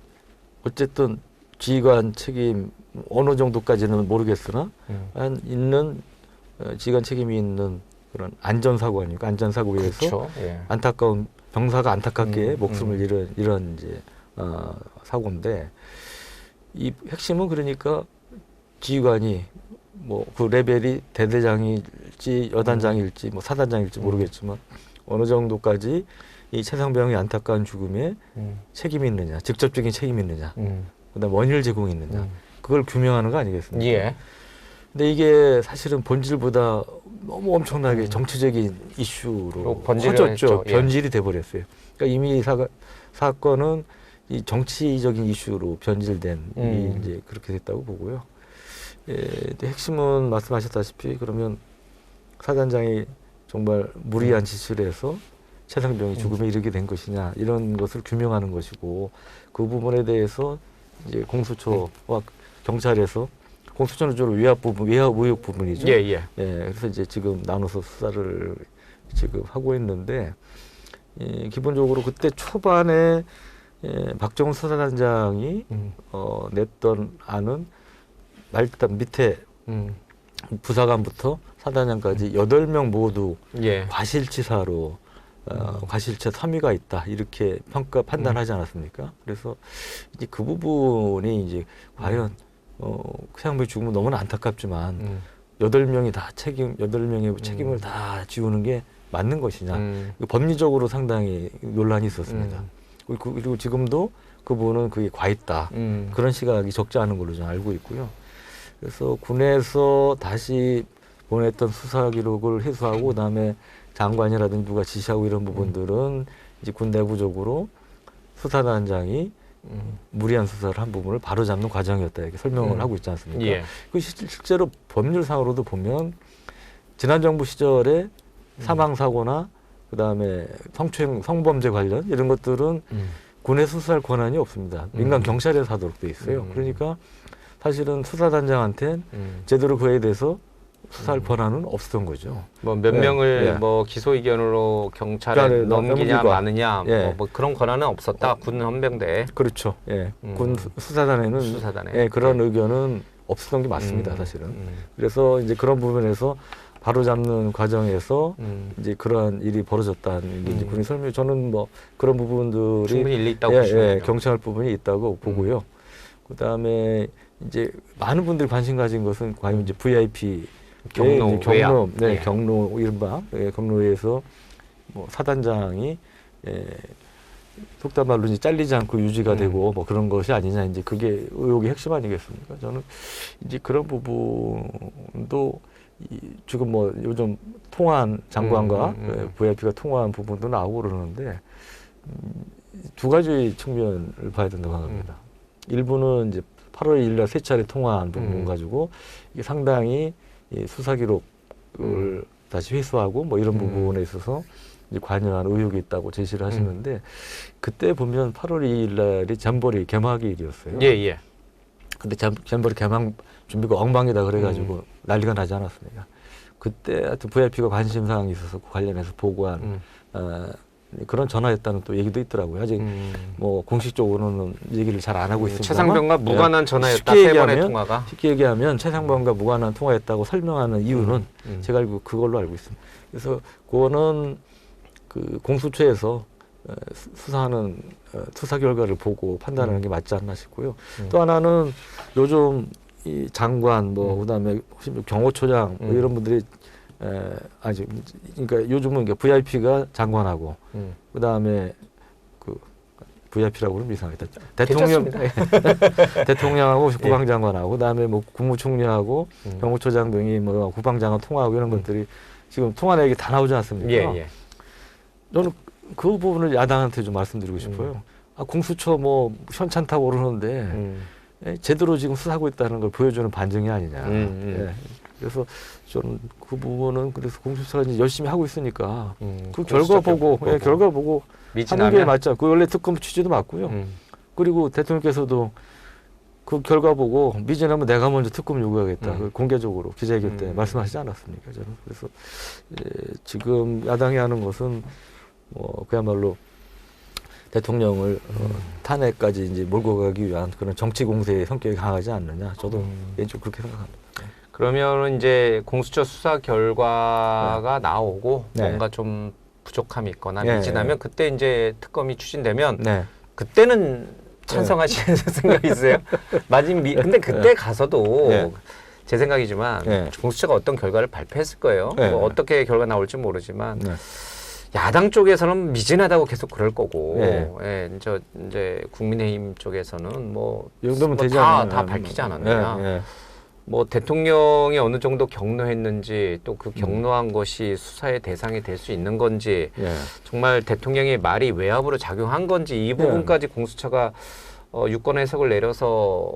어쨌든 지휘관 책임 어느 정도까지는 모르겠으나 있는 지휘관 책임이 있는 그런 안전사고 아닙니까? 안전사고에서 안타까운 병사가 안타깝게 목숨을 잃은 이런 이제 사고인데 이 핵심은 그러니까 지휘관이 뭐 그 레벨이 대대장일지 여단장일지 뭐 사단장일지 모르겠지만 어느 정도까지 이 최상병의 안타까운 죽음에 책임이 있느냐, 직접적인 책임이 있느냐, 그다음 원인을 제공이 있느냐, 그걸 규명하는 거 아니겠습니까? 근데 이게 사실은 본질보다 너무 엄청나게 정치적인 이슈로 커졌죠. 변질이 돼버렸어요. 그러니까 이미 사건은 이 정치적인 이슈로 변질된 이제 그렇게 됐다고 보고요. 근데 핵심은 말씀하셨다시피 그러면 사단장이 정말 무리한 지시를 해서 최상병이 죽음에 이르게 된 것이냐 이런 것을 규명하는 것이고 그 부분에 대해서 이제 공수처와 경찰에서 공수처는 주로 외압 의혹 부분이죠. 예, 예. 그래서 이제 지금 나눠서 수사를 지금 하고 있는데 기본적으로 그때 초반에 박정훈 수사단장이 냈던 안은 일단 밑에 부사관부터 사단장까지 8명 모두 예. 과실치사로 과실치 혐의가 있다 이렇게 판단하지 않았습니까? 그래서 이제 그 부분이 이제 과연 최상병 죽으면 너무나 안타깝지만 8명이 다 8명의 책임을 다 지우는 게 맞는 것이냐. 법리적으로 상당히 논란이 있었습니다. 그리고 지금도 그분은 그게 과했다. 그런 시각이 적지 않은 걸로 좀 알고 있고요. 그래서 군에서 다시 보냈던 수사 기록을 해소하고 그다음에 장관이라든지 누가 지시하고 이런 부분들은 이제 군 내부적으로 수사단장이 무리한 수사를 한 부분을 바로잡는 과정이었다 이렇게 설명을 하고 있지 않습니까? 예. 그 실제로 법률상으로도 보면 지난 정부 시절에 사망 사고나 그다음에 성범죄 관련 이런 것들은 군에 수사할 권한이 없습니다. 민간 경찰에서 하도록 돼 있어요. 그러니까 사실은 수사단장한테 제대로 그에 대해서 수사할 권한은 없었던 거죠. 뭐 몇 명을 뭐 기소 의견으로 경찰에 넘기냐 마느냐 뭐 그런 권한은 없었다. 군 헌병대에. 그렇죠. 군 수사단에는 그런 의견은 없었던 게 맞습니다. 사실은. 그래서 이제 그런 부분에서 바로잡는 과정에서 이제 그러한 일이 벌어졌다는 게 이제 군이 설명. 저는 뭐 그런 부분들이 충분히 일리 있다고 보시면 경청할 부분이 있다고 보고요. 그다음에 이제 많은 분들이 관심 가진 것은 과연 이제 VIP 경로, 경로 이른바 경로에서 뭐 사단장이 속단 말로 이제 잘리지 않고 유지가 되고 뭐 그런 것이 아니냐 이제 그게 의혹의 핵심 아니겠습니까? 저는 이제 그런 부분도 지금 뭐 요즘 통화한 장관과 VIP가 통화한 부분도 나오고 그러는데 두 가지 측면을 봐야 된다고 생각합니다. 일부는 이제 8월 2일 날 세 차례 통화한 부분 가지고 이게 상당히 이 수사 기록을 다시 회수하고 뭐 이런 부분에 있어서 이제 관여한 의혹이 있다고 제시를 하시는데 그때 보면 8월 2일 날이 잠버리 개막일이었어요. 예. 근데 잠버리 개막 준비가 엉망이다 그래가지고 난리가 나지 않았습니까? 그때 하여튼 VIP가 관심 사항이 있어서 관련해서 보고한 그런 전화였다는 또 얘기도 있더라고요. 아직 뭐 공식적으로는 얘기를 잘 안 하고 있습니다. 최상병과 무관한 전화였다. 세 번의 통화가. 쉽게 얘기하면 최상병과 무관한 통화였다고 설명하는 이유는 제가 알고 그걸로 알고 있습니다. 그래서 그거는 그 공수처에서 수사하는 수사 결과를 보고 판단하는 게 맞지 않나 싶고요. 또 하나는 요즘 이 장관 뭐 그다음에 경호처장 뭐 이런 분들이 그러니까 요즘은 VIP가 장관하고 그다음에 그 VIP라고 그러면 이상하겠다. 대통령하고 국방장관하고 그다음에 뭐 국무총리하고 경호처장 등이 뭐 국방장관 통화하고 이런 것들이 지금 통화 내역이 다 나오지 않습니까? 예. 저는 그 부분을 야당한테 좀 말씀드리고 싶어요. 공수처 뭐 현찬타고 그러는데 제대로 지금 수사하고 있다는 걸 보여주는 반증이 아니냐. 그래서 저는 그 부분은 그래서 공수처가 이제 열심히 하고 있으니까 그 결과 보고 결과 보고 하는 게 맞죠. 그 원래 특검 취지도 맞고요. 그리고 대통령께서도 그 결과 보고 미진하면 내가 먼저 특검 요구하겠다. 공개적으로 기자회견 때 말씀하시지 않았습니까? 저는 그래서 지금 야당이 하는 것은 그야말로 대통령을 탄핵까지 이제 몰고 가기 위한 그런 정치 공세의 성격이 강하지 않느냐. 저도 왼쪽 그렇게 생각합니다. 그러면은 이제 공수처 수사 결과가 나오고 뭔가 좀 부족함이 있거나 미진하면 그때 이제 특검이 추진되면 그때는 찬성하시는 생각이 있어요? 근데 그때 가서도 제 생각이지만 공수처가 어떤 결과를 발표했을 거예요. 뭐 어떻게 결과 나올지 모르지만 야당 쪽에서는 미진하다고 계속 그럴 거고, 이제 국민의힘 쪽에서는 다 밝히지 않았느냐. 뭐 대통령이 어느 정도 경로했는지 또 그 경로한 것이 수사의 대상이 될 수 있는 건지 정말 대통령의 말이 외압으로 작용한 건지 이 부분까지 공수처가 유권 해석을 내려서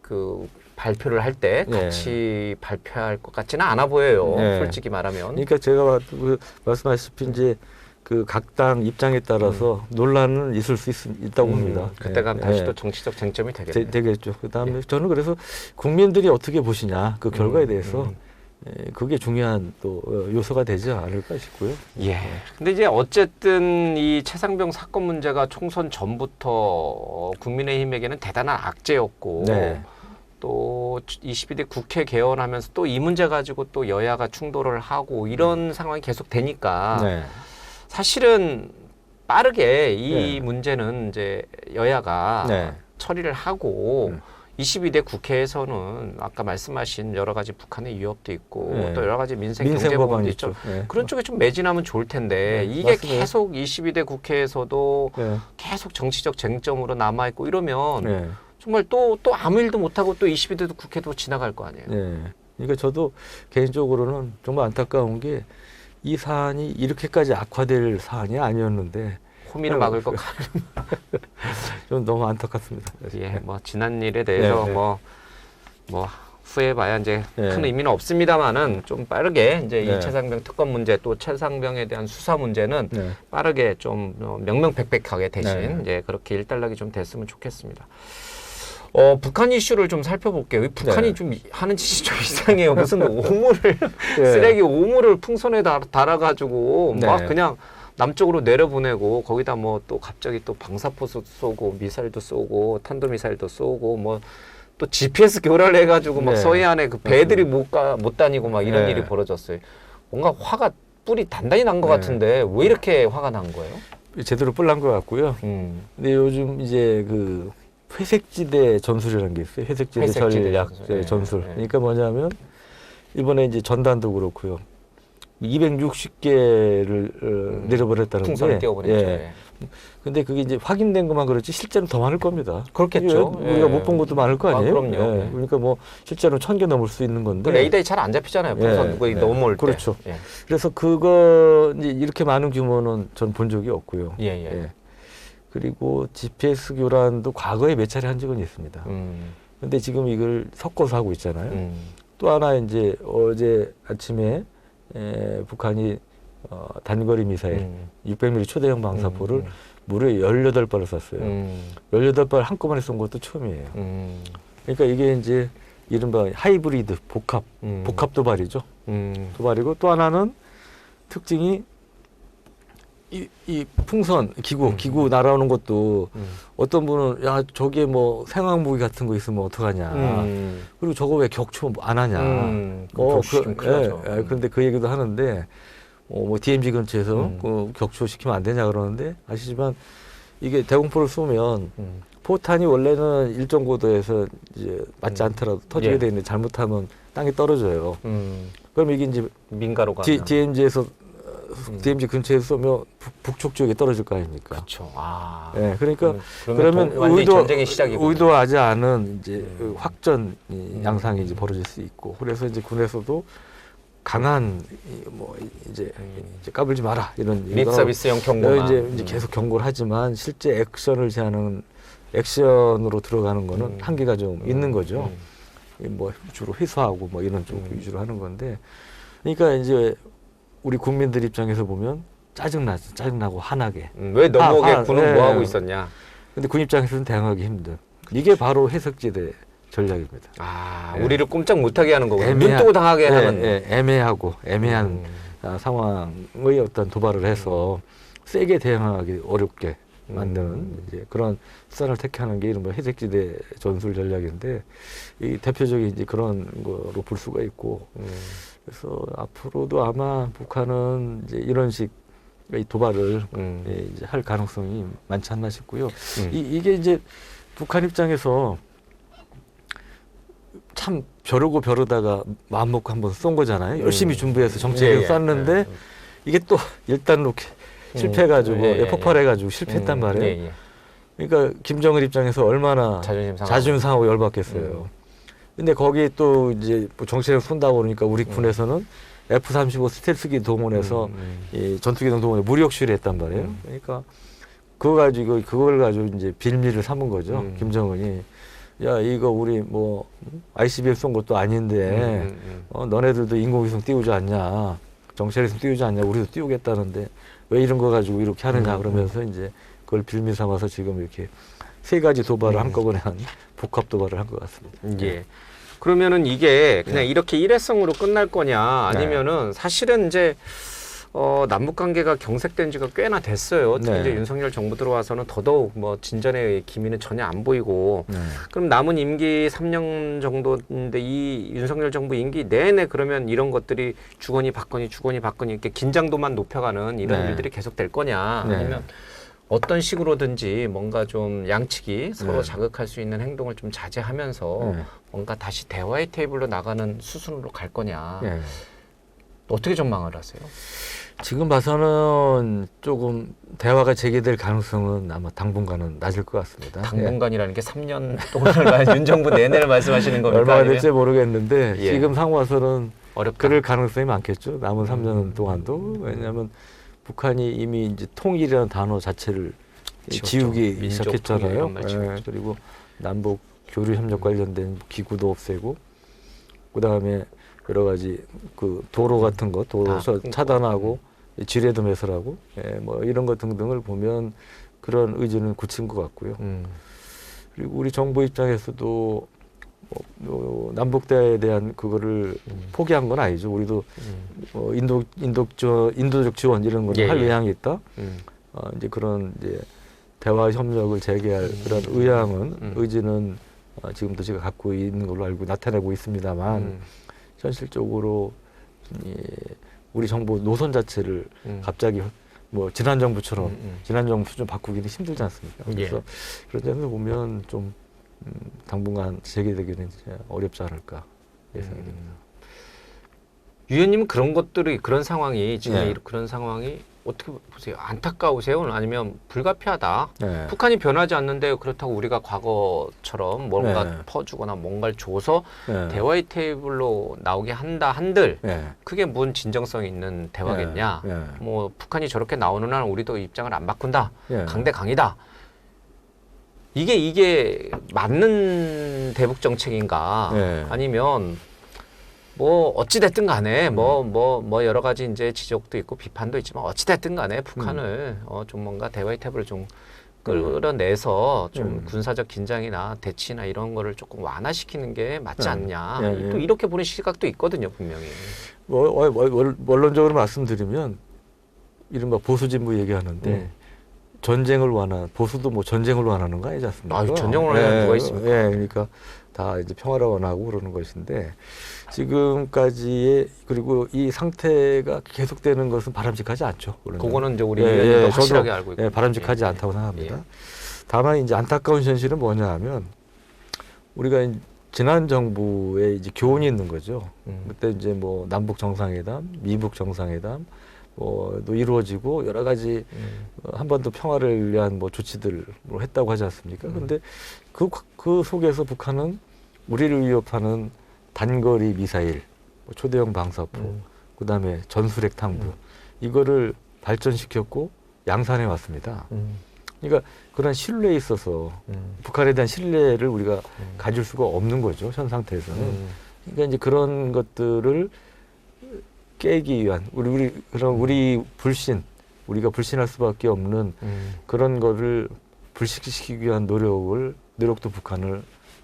그 발표를 할 때 같이 발표할 것 같지는 않아 보여요. 솔직히 말하면. 그러니까 제가 말씀하셨다시피 이제 그 각 당 입장에 따라서 논란은 있을 수 있다고 봅니다. 그때 가면 다시 또 정치적 쟁점이 되겠네요. 되겠죠. 그다음에 저는 그래서 국민들이 어떻게 보시냐 그 결과에 대해서 그게 중요한 또 요소가 되지 않을까 싶고요. 예. 근데 이제 어쨌든 이 최상병 사건 문제가 총선 전부터 국민의힘에게는 대단한 악재였고 네. 또 22대 국회 개원하면서 또 이 문제 가지고 또 여야가 충돌을 하고 이런 상황이 계속 되니까 네. 사실은 빠르게 이 네. 문제는 이제 여야가 네. 처리를 하고 22대 국회에서는 아까 말씀하신 여러 가지 북한의 위협도 있고 네. 또 여러 가지 민생 경제 부분도 있죠. 네. 그런 쪽에 좀 매진하면 좋을 텐데 네, 이게 맞습니다. 계속 22대 국회에서도 네. 계속 정치적 쟁점으로 남아있고 이러면 네. 정말 또 아무 일도 못하고 또 22대 국회도 지나갈 거 아니에요. 네. 그러니까 저도 개인적으로는 정말 안타까운 게 이 사안이 이렇게까지 악화될 사안이 아니었는데 호미를 막을 것 좀 너무 안타깝습니다. 예, 뭐 지난 일에 대해서 네, 네. 뭐 후회해봐야 이제 네. 큰 의미는 없습니다만은 좀 빠르게 이제 네. 이 최상병 특검 문제 또 최상병에 대한 수사 문제는 네. 빠르게 좀 명명백백하게 대신 네. 이제 그렇게 일단락이 좀 됐으면 좋겠습니다. 북한 이슈를 좀 살펴볼게요. 이 북한이 네. 좀 하는 짓이 좀 이상해요. 무슨 오물을 네. 쓰레기 오물을 풍선에 달아가지고 네. 막 그냥 남쪽으로 내려보내고 거기다 뭐 또 갑자기 또 방사포도 쏘고 미사일도 쏘고 탄도미사일도 쏘고 뭐 또 GPS 교란을 해가지고 막 네. 서해안에 그 배들이 못 다니고 막 이런 네. 일이 벌어졌어요. 뭔가 화가 뿔이 단단히 난 것 네. 같은데 왜 이렇게 화가 난 거예요? 제대로 뿔난 것 같고요. 근데 요즘 이제 그 회색지대 전술이라는 게 있어요. 회색지대 전략 전술. 네. 그러니까 뭐냐면 이번에 이제 전단도 그렇고요. 260개를 내려버렸다는데. 풍선을 띄워버렸죠. 예. 근데 그게 이제 확인된 것만 그렇지 실제로는 더 많을 겁니다. 그렇겠죠. 예. 우리가 못 본 것도 많을 거 아니에요. 그럼요. 예. 그러니까 뭐 실제로 1000개 넘을 수 있는 건데. 레이더에 잘 안 잡히잖아요. 풍선 누가 넘어올 때. 그렇죠. 예. 그래서 그거 이제 이렇게 많은 규모는 전 본 적이 없고요. 예. 그리고 GPS 교란도 과거에 몇 차례 한 적은 있습니다. 근데 지금 이걸 섞어서 하고 있잖아요. 또 하나 이제 어제 아침에 북한이 단거리 미사일 600mm 초대형 방사포를 무려 18발을 쐈어요. 18발 한꺼번에 쏜 것도 처음이에요. 그러니까 이게 이제 이른바 하이브리드 복합 도발이죠. 도발이고 또 하나는 특징이 이 풍선 기구 날아오는 것도 어떤 분은 야 저게 뭐 생화무기 같은 거 있으면 어떡하냐. 그리고 저거 왜 격추 안 하냐. 그런데 그 얘기도 하는데 뭐 DMZ 근처에서 그 격추시키면 안 되냐 그러는데 아시지만 이게 대공포를 쏘면 포탄이 원래는 일정 고도에서 이제 맞지 않더라도 터지게 돼 있는데 잘못하면 땅에 떨어져요. 그럼 이게 이제 민가로 가면 DMZ에서 DMZ 근처에서 쏘면 북쪽 지역에 떨어질 거 아닙니까? 그렇죠. 네, 그러니까 그러면 전쟁의 시작이고 의도하지 않은 이제 확전 양상이 이제 벌어질 수 있고 그래서 이제 군에서도 강한 뭐 이제 까불지 마라 이런 립 서비스형 경고만 이제 계속 경고를 하지만 실제 액션을 제하는 액션으로 들어가는 거는 한계가 좀 있는 거죠. 뭐 주로 회수하고 뭐 이런 쪽 위주로 하는 건데 그러니까 이제 우리 국민들 입장에서 보면 짜증나고 화나게. 왜 넘어오게 군은 뭐 하고 있었냐. 근데 군 입장에서는 대응하기 힘든. 이게 바로 회색지대 전략입니다. 우리를 꼼짝 못하게 하는 거고 눈 뜨고 당하게 하는. 애매한 상황의 어떤 도발을 해서 세게 대응하기 어렵게 만드는 이제 그런 수단을 택하는 게 이른바 회색지대 전술 전략인데 이 대표적인 이제 그런 거로 볼 수가 있고. 그래서 앞으로도 아마 북한은 이제 이런 식의 도발을 이제 할 가능성이 많지 않나 싶고요. 이게 이제 북한 입장에서 참 벼르다가 마음 먹고 한번 쏜 거잖아요. 열심히 준비해서 정책을 쐈는데 이게 또 일단 이렇게 실패해가지고 폭발해가지고 실패했단 말이에요. 그러니까 김정은 입장에서 얼마나 자존심 상하고 열받겠어요. 근데 거기에 또 이제 뭐 정책을 쏜다고 그러니까 우리 군에서는 F-35 스텔스기 동원해서 이 전투기동 동원에 무력시를 했단 말이에요. 그러니까 그걸 가지고 이제 빌미를 삼은 거죠. 김정은이 야 이거 우리 뭐 ICBM 쏜 것도 아닌데 너네들도 인공위성 띄우지 않냐. 정찰했으면 띄우지 않냐, 우리도 띄우겠다는데 왜 이런 거 가지고 이렇게 하느냐 그러면서 이제 그걸 빌미 삼아서 지금 이렇게 세 가지 도발을 한꺼번에 한 복합 도발을 한 것 같습니다. 예. 그러면은 이게 그냥 이렇게 일회성으로 끝날 거냐 아니면은 사실은 이제 남북 관계가 경색된 지가 꽤나 됐어요. 특히 이제 윤석열 정부 들어와서는 더더욱 뭐 진전의 기미는 전혀 안 보이고 그럼 남은 임기 3년 정도인데 이 윤석열 정부 임기 내내 그러면 이런 것들이 주거니 받거니 이렇게 긴장도만 높여가는 이런 일들이 계속 될 거냐 아니면 어떤 식으로든지 뭔가 좀 양측이 서로 자극할 수 있는 행동을 좀 자제하면서 뭔가 다시 대화의 테이블로 나가는 수순으로 갈 거냐. 어떻게 전망을 하세요? 지금 봐서는 조금 대화가 재개될 가능성은 아마 당분간은 낮을 것 같습니다. 당분간이라는 게 3년 동안을 윤 정부 내내를 말씀하시는 겁니까? 얼마나 될지 모르겠는데 예. 지금 상황 봐서는 어렵다. 그럴 가능성이 많겠죠. 남은 3년 동안도. 왜냐하면 북한이 이미 이제 통일이라는 단어 자체를 지우기 시작했잖아요. 그리고 남북 교류 협력 관련된 기구도 없애고 그다음에 여러 가지 그 도로 같은 거 도로 차단하고 지뢰도 매설하고 뭐 이런 것 등등을 보면 그런 의지는 굳힌 것 같고요. 그리고 우리 정부 입장에서도 뭐 남북 대화에 대한 그거를 포기한 건 아니죠. 우리도 인도적 지원 이런 거는 할 의향이 있다. 이제 그런 이제 대화 협력을 재개할 그런 의지는 지금도 제가 갖고 있는 걸로 알고 나타내고 있습니다만 현실적으로 우리 정부 노선 자체를 갑자기 뭐 지난 정부처럼 지난 정부 수준 바꾸기는 힘들지 않습니까? 그래서 그런 점에서 보면 좀 당분간 재개되기는 어렵지 않을까 예상이 됩니다. 유 의원님은 그런 상황이 지금 그런 상황이 어떻게 보세요? 안타까우세요? 아니면 불가피하다? 북한이 변하지 않는데 그렇다고 우리가 과거처럼 뭔가 퍼주거나 뭔가를 줘서 대화의 테이블로 나오게 한다 한들 그게 무슨 진정성 있는 대화겠냐? 뭐 북한이 저렇게 나오는 한 우리도 입장을 안 바꾼다. 강대강이다. 이게 맞는 대북 정책인가? 아니면 뭐 어찌 됐든 간에 뭐 여러 가지 이제 지적도 있고 비판도 있지만 어찌 됐든 간에 북한을 좀 뭔가 대화의 테이블을 좀 끌어내서 좀 군사적 긴장이나 대치나 이런 거를 조금 완화시키는 게 맞지 않냐. 또 이렇게 보는 시각도 있거든요, 분명히. 원론적으로 말씀드리면 이른바 보수 진보 얘기하는데 전쟁을 보수도 뭐 전쟁을 원하는 거 아니지 않습니까? 전쟁을 원하는 누가 있습니까? 그러니까 다 이제 평화를 원하고 그러는 것인데 지금까지의 그리고 이 상태가 계속되는 것은 바람직하지 않죠. 그거는 이제 우리 의원님도 확실하게 알고 있고 바람직하지 않다고 생각합니다. 다만 이제 안타까운 현실은 뭐냐하면 우리가 지난 정부에 이제 교훈이 있는 거죠. 그때 이제 뭐 남북 정상회담, 미북 정상회담 또 이루어지고 여러 가지 한반도 평화를 위한 뭐 조치들을 했다고 하지 않습니까? 그런데 그 속에서 북한은 우리를 위협하는 단거리 미사일, 초대형 방사포, 그다음에 전술핵 탕부 이거를 발전시켰고 양산해 왔습니다. 그러니까 그런 신뢰에 있어서 북한에 대한 신뢰를 우리가 가질 수가 없는 거죠. 현 상태에서는. 그러니까 이제 그런 것들을 깨기 위한 우리 우리가 불신할 수밖에 없는 그런 거를 불식시키기 위한 노력도 북한을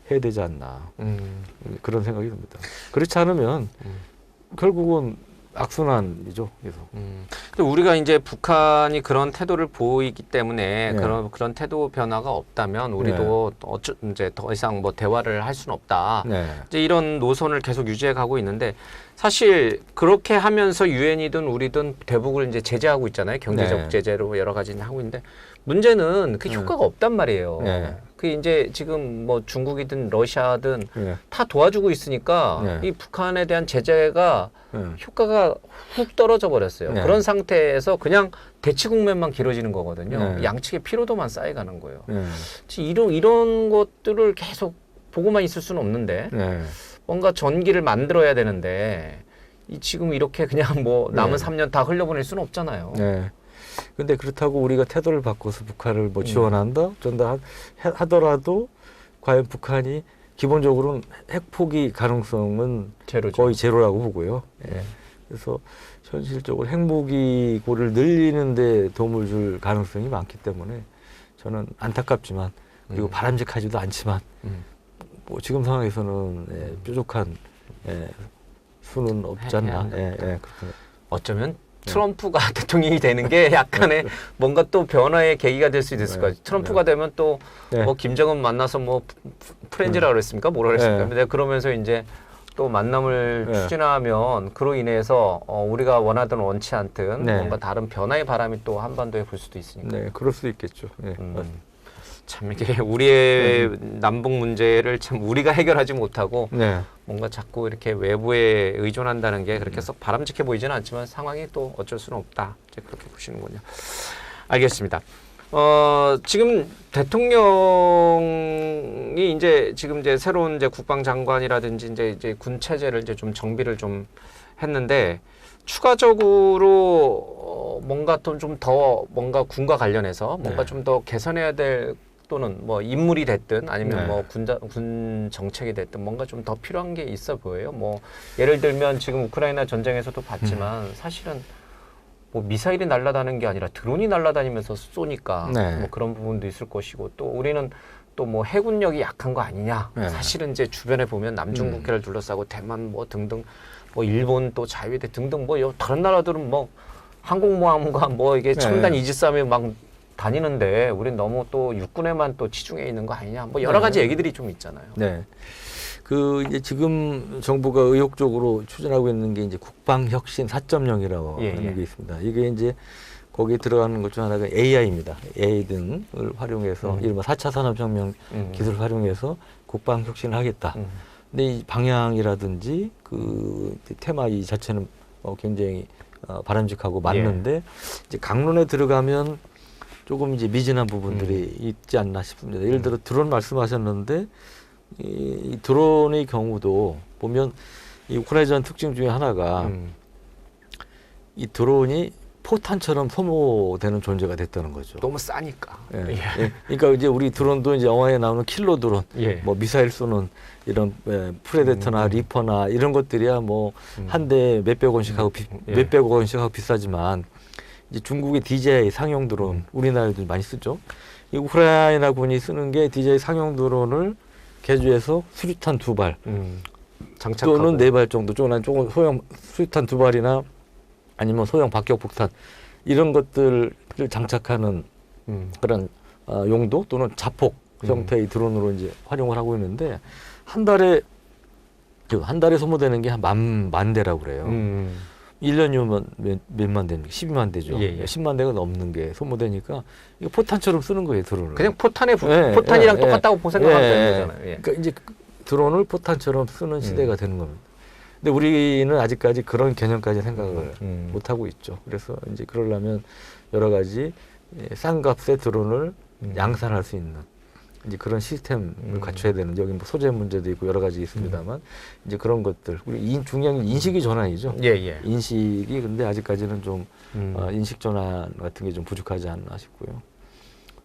해야 되지 않나 그런 생각이 듭니다. 그렇지 않으면 결국은 악순환이죠. 계속. 근데 우리가 이제 북한이 그런 태도를 보이기 때문에 그런 태도 변화가 없다면 우리도 이제 더 이상 뭐 대화를 할 수는 없다. 이제 이런 노선을 계속 유지해 가고 있는데 사실 그렇게 하면서 유엔이든 우리든 대북을 이제 제재하고 있잖아요. 경제적 제재로 여러 가지 하고 있는데 문제는 그 효과가 없단 말이에요. 그 이제 지금 뭐 중국이든 러시아든 다 도와주고 있으니까 이 북한에 대한 제재가 효과가 훅 떨어져 버렸어요. 그런 상태에서 그냥 대치 국면만 길어지는 거거든요. 양측의 피로도만 쌓여가는 거예요. 이런 것들을 계속 보고만 있을 수는 없는데 뭔가 전기를 만들어야 되는데 지금 이렇게 그냥 뭐 남은 3년 다 흘려보낼 수는 없잖아요. 근데 그렇다고 우리가 태도를 바꿔서 북한을 뭐 지원한다, 전다 하더라도 과연 북한이 기본적으로는 핵 포기 가능성은 거의 제로라고 보고요. 그래서 현실적으로 핵무기고를 늘리는데 도움을 줄 가능성이 많기 때문에 저는 안타깝지만 그리고 바람직하지도 않지만 뭐 지금 상황에서는 뾰족한 수는 없지 않나. 어쩌면 트럼프가 대통령이 되는 게 약간의 뭔가 또 변화의 계기가 될 수도 있을 거예요. 트럼프가 되면 또 뭐 김정은 만나서 뭐 프렌즈라 그랬습니까? 뭐라 그랬습니까? 근데 그러면서 이제 또 만남을 추진하면 그로 인해서 우리가 원하든 원치 않든 뭔가 다른 변화의 바람이 또 한반도에 불 수도 있으니까. 네, 그럴 수도 있겠죠. 참 이게 우리의 남북 문제를 참 우리가 해결하지 못하고 뭔가 자꾸 이렇게 외부에 의존한다는 게 그렇게 썩 바람직해 보이지는 않지만 상황이 또 어쩔 수는 없다. 이제 그렇게 보시는군요. 알겠습니다. 지금 대통령이 이제 지금 이제 새로운 이제 국방장관이라든지 이제 군 체제를 이제 좀 정비를 좀 했는데 추가적으로 뭔가 좀 더 뭔가 군과 관련해서 뭔가 좀 더 개선해야 될 또는 뭐 인물이 됐든 아니면 뭐 군 정책이 됐든 뭔가 좀 더 필요한 게 있어 보여요. 뭐 예를 들면 지금 우크라이나 전쟁에서도 봤지만 사실은 뭐 미사일이 날아다니는 게 아니라 드론이 날아다니면서 쏘니까 뭐 그런 부분도 있을 것이고 또 우리는 또 뭐 해군력이 약한 거 아니냐. 사실은 이제 주변에 보면 남중국해를 둘러싸고 대만 뭐 등등 뭐 일본 또 자유대 등등 뭐 다른 나라들은 뭐 항공모함과 뭐 이게 첨단 이지스함이 막 다니는데 우린 너무 또 육군에만 또 치중해 있는 거 아니냐. 뭐 여러 가지 얘기들이 좀 있잖아요. 그 이제 지금 정부가 의욕적으로 추진하고 있는 게 이제 국방혁신 4.0이라고 하는 게 있습니다. 이게 이제 거기에 들어가는 것 중 하나가 AI입니다. AI 등을 활용해서 이른바 4차 산업혁명 기술을 활용해서 국방혁신을 하겠다. 근데 이 방향이라든지 그 테마 이 자체는 굉장히 바람직하고 맞는데 이제 강론에 들어가면 조금 이제 미진한 부분들이 있지 않나 싶습니다. 예를 들어 드론 말씀하셨는데 이 드론의 경우도 보면 이 우크라이나 특징 중에 하나가 이 드론이 포탄처럼 소모되는 존재가 됐다는 거죠. 너무 싸니까. 그러니까 이제 우리 드론도 이제 영화에 나오는 킬러 드론, 뭐 미사일 쏘는 이런 프레데터나 리퍼나 이런 것들이야 뭐 한 대 몇백 원씩 하고 몇백 원씩 하고 비싸지만 이제 중국의 DJI 상용 드론 우리나라도 많이 쓰죠. 이 우크라이나 군이 쓰는 게 DJI 상용 드론을 개조해서 수류탄 2발 장착하고 또는 4발 정도 조금 소형 수류탄 2발이나 아니면 소형 박격폭탄 이런 것들을 장착하는 그런 용도 또는 자폭 형태의 드론으로 이제 활용을 하고 있는데 한 달에 소모되는 게 한 만 대라고 그래요. 1년이면 몇만 대입니까? 12만 대죠. 10만 대가 넘는 게 소모되니까 이거 포탄처럼 쓰는 거예요, 드론을. 그냥 포탄이랑 똑같다고 생각하면 되는 거잖아요. 그러니까 이제 드론을 포탄처럼 쓰는 시대가 되는 겁니다. 근데 우리는 아직까지 그런 개념까지 생각을 못 하고 있죠. 그래서 이제 그러려면 여러 가지 싼 값의 드론을 양산할 수 있는 이제 그런 시스템을 갖춰야 되는 여기 뭐 소재 문제도 있고 여러 가지 있습니다만 이제 그런 것들 우리 중요한 인식의 전환이죠. 인식이 근데 아직까지는 좀 인식 전환 같은 게 좀 부족하지 않나 싶고요.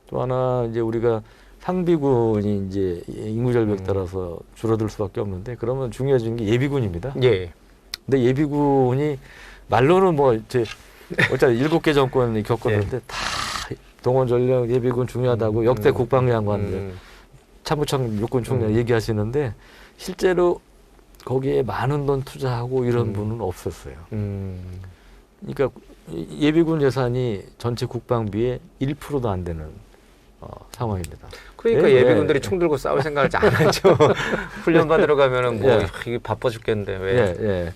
또 하나 이제 우리가 상비군이 이제 인구 절벽 따라서 줄어들 수밖에 없는데 그러면 중요해진 게 예비군입니다. 근데 예비군이 말로는 뭐 이제 어차피 7개 정권이 겪었는데 다 동원 전력 예비군 중요하다고 역대 국방장관들 참모총 육군 총장 얘기하시는데 실제로 거기에 많은 돈 투자하고 이런 분은 없었어요. 그러니까 예비군 예산이 전체 국방비의 1%도 안 되는 상황입니다. 그러니까 예비군들이 총 들고 싸울 생각을 안 하죠. 훈련 받으러 가면은 뭐 이게 바빠 죽겠는데 왜?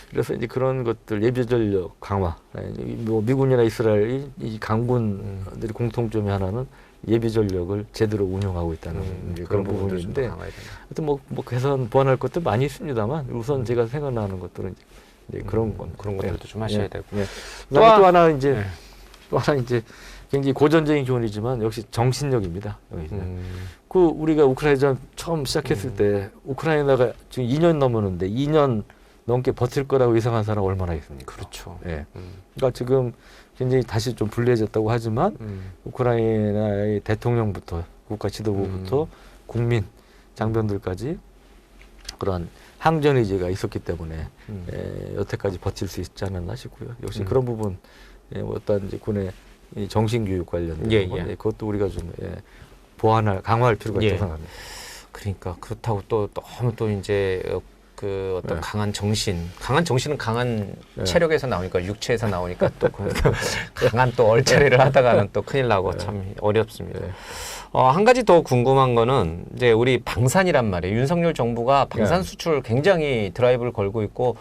그래서 이제 그런 것들 예비 전력 강화, 뭐 미군이나 이스라엘 이 강군들이 공통점이 하나는 예비 전력을 제대로 운영하고 있다는 그런 부분인데, 하여튼 뭐 개선 보완할 것도 많이 있습니다만 우선 제가 생각나는 것들은 이제 그런 것들도 좀 하셔야 되고. 또 하나 이제 굉장히 고전적인 교훈이지만 역시 정신력입니다. 그 우리가 우크라이나 처음 시작했을 때 우크라이나가 지금 2년 넘었는데 2년 넘게 버틸 거라고 예상한 사람 얼마나 있습니까? 그렇죠. 그러니까 지금 굉장히 다시 좀 불리해졌다고 하지만 우크라이나의 대통령부터 국가 지도부부터 국민 장병들까지 그런 항전 의지가 있었기 때문에 여태까지 버틸 수 있지 않았나 싶고요. 역시 그런 부분 어떤 이제 군의 이 정신교육 관련된 건데 그것도 우리가 좀 보완할 강화할 필요가 있다고 생각합니다. 그러니까 그렇다고 또 너무 또 이제 그 어떤 강한 정신은 강한 체력에서 나오니까 육체에서 나오니까 또 강한 또 얼차리를 하다가는 또 큰일 나고 참 어렵습니다. 한 가지 더 궁금한 거는 이제 우리 방산이란 말이에요. 윤석열 정부가 방산 수출 굉장히 드라이브를 걸고 있고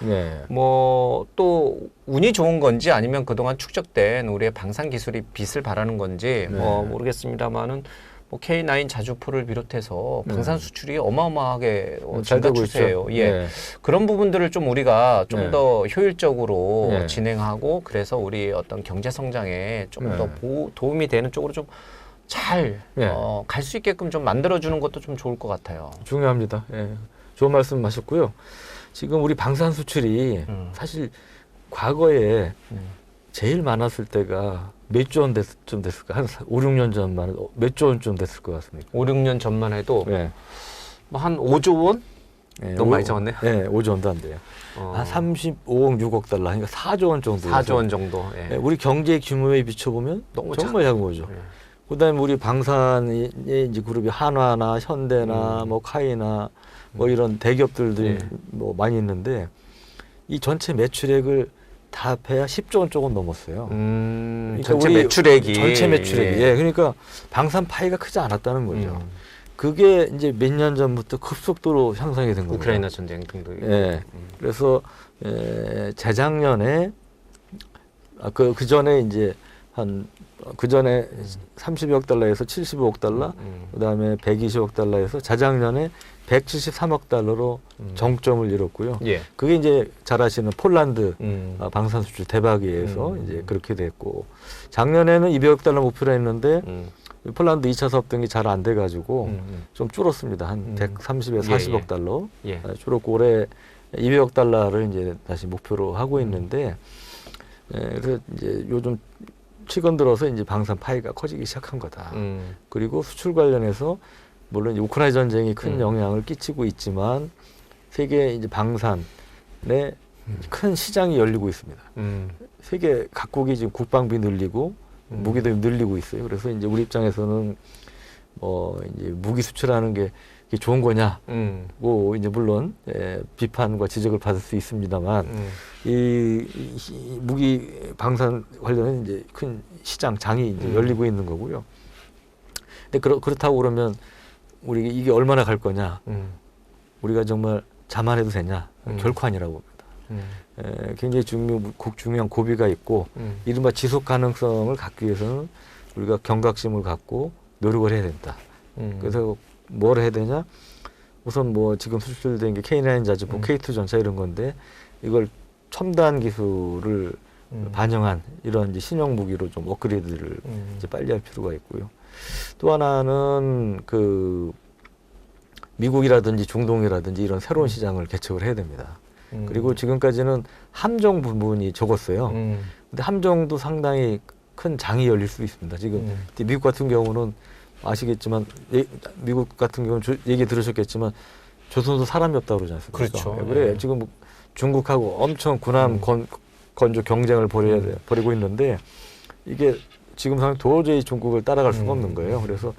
뭐 또 운이 좋은 건지 아니면 그동안 축적된 우리의 방산 기술이 빛을 발하는 건지 뭐 모르겠습니다만은 뭐 K9 자주포를 비롯해서 방산 수출이 어마어마하게 증가 추세예요. 그런 부분들을 좀 우리가 좀 더 효율적으로 진행하고 그래서 우리 어떤 경제 성장에 좀 더 도움이 되는 쪽으로 좀 잘 갈 수 있게끔 좀 만들어주는 것도 좀 좋을 것 같아요. 중요합니다. 좋은 말씀 하셨고요. 지금 우리 방산 수출이 사실 과거에 제일 많았을 때가 몇 조 원쯤 됐을까? 한 5, 6년 전만 몇 조 원쯤 됐을 것 같습니다. 5, 6년 전만 해도 뭐 한 5조 원? 너무 많이 적었네요. 5조 원도 안 돼요. 한 35억, 6억 달러, 그러니까 4조 원 정도. 4조 원 정도. 우리 경제 규모에 비춰보면 너무 정말 작은 거죠. 그다음에 우리 방산의 이제 그룹이 한화나 현대나 뭐 카이나 뭐 이런 대기업들도 뭐 많이 있는데 이 전체 매출액을 다 합해야 10조 원 조금 넘었어요. 그러니까 전체 매출액이. 그러니까 방산 파이가 크지 않았다는 거죠. 그게 이제 몇 년 전부터 급속도로 향상이 된 거예요. 우크라이나 전쟁 등도. 그래서 재작년에 그 전에 이제 그 전에 30억 달러에서 75억 달러, 그다음에 120억 달러에서 재작년에 173억 달러로 정점을 이뤘고요. 그게 이제 잘 아시는 폴란드 방산 수출 대박에 의해서 이제 그렇게 됐고, 작년에는 200억 달러 목표로 했는데 폴란드 2차 사업 등이 잘 안 돼가지고 좀 줄었습니다. 한 130에서 40억 달러 줄었고, 올해 200억 달러를 이제 다시 목표로 하고 있는데, 그래서 이제 요즘 최근 들어서 이제 방산 파이가 커지기 시작한 거다. 그리고 수출 관련해서 물론 우크라이나 전쟁이 큰 영향을 끼치고 있지만 세계 이제 방산에 큰 시장이 열리고 있습니다. 세계 각국이 지금 국방비 늘리고 무기도 늘리고 있어요. 그래서 이제 우리 입장에서는 이제 무기 수출하는 게 좋은 거냐? 뭐 이제 물론 비판과 지적을 받을 수 있습니다만 이 무기 방산 관련은 이제 큰 시장 장이 이제 열리고 있는 거고요. 근데 그렇다고 그러면 우리 이게 얼마나 갈 거냐? 우리가 정말 자만해도 되냐? 결코 아니라고 봅니다. 굉장히 중요한 고비가 있고 이른바 지속 가능성을 갖기 위해서는 우리가 경각심을 갖고 노력을 해야 된다. 그래서 뭘 해야 되냐? 우선 뭐 지금 수출된 게 K9 자주포, K2 전차 이런 건데 이걸 첨단 기술을 반영한 이런 이제 신형 무기로 좀 업그레이드를 이제 빨리 할 필요가 있고요. 또 하나는 그 미국이라든지 중동이라든지 이런 새로운 시장을 개척을 해야 됩니다. 그리고 지금까지는 함정 부분이 적었어요. 근데 함정도 상당히 큰 장이 열릴 수 있습니다. 지금 미국 같은 경우는 아시겠지만 미국 같은 경우는 얘기 들으셨겠지만 조선도 사람이 없다고 그러지 않습니까? 그렇죠. 그래 지금 중국하고 엄청 군함 건조 경쟁을 벌이고 있는데 이게 지금 상황 도저히 중국을 따라갈 수가 없는 거예요. 그래서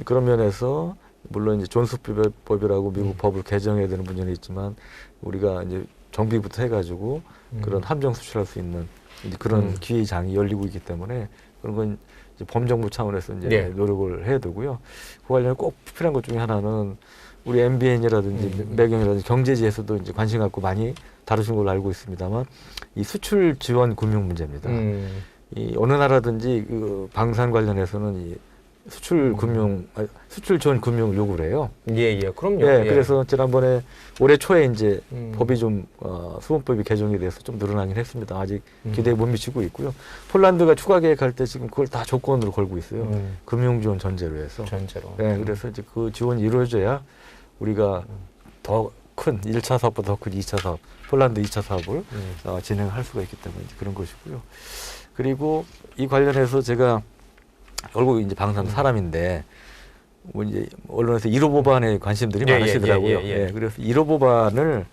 그런 면에서 물론 이제 존스법이라고 미국 법을 개정해야 되는 문제는 있지만 우리가 이제 정비부터 해가지고 그런 함정 수출할 수 있는 이제 그런 기회의 장이 열리고 있기 때문에 그런 건 이제 범정부 차원에서 이제 노력을 해야 되고요. 그 관련해 꼭 필요한 것 중에 하나는 우리 MBN이라든지 매경이라든지 경제지에서도 이제 관심 갖고 많이 다루신 걸로 알고 있습니다만 이 수출 지원 금융 문제입니다. 이 어느 나라든지 그 방산 관련해서는 이 수출 지원 금융 요구를 해요. 그럼요. 그래서 지난번에 올해 초에 이제 법이 좀 수본법이 개정이 돼서 좀 늘어나긴 했습니다. 아직 기대에 못 미치고 있고요. 폴란드가 추가 계획할 때 지금 그걸 다 조건으로 걸고 있어요. 금융 지원 전제로 해서. 그래서 이제 그 지원이 이루어져야 우리가 더 큰 1차 사업보다 더 큰 2차 사업, 폴란드 2차 사업을 진행할 수가 있기 때문에 이제 그런 것이고요. 그리고 이 관련해서 제가 결국 이제 방산 사람인데 뭐 이제 언론에서 1호 법안에 관심들이 많으시더라고요. 그래서 1호 법안을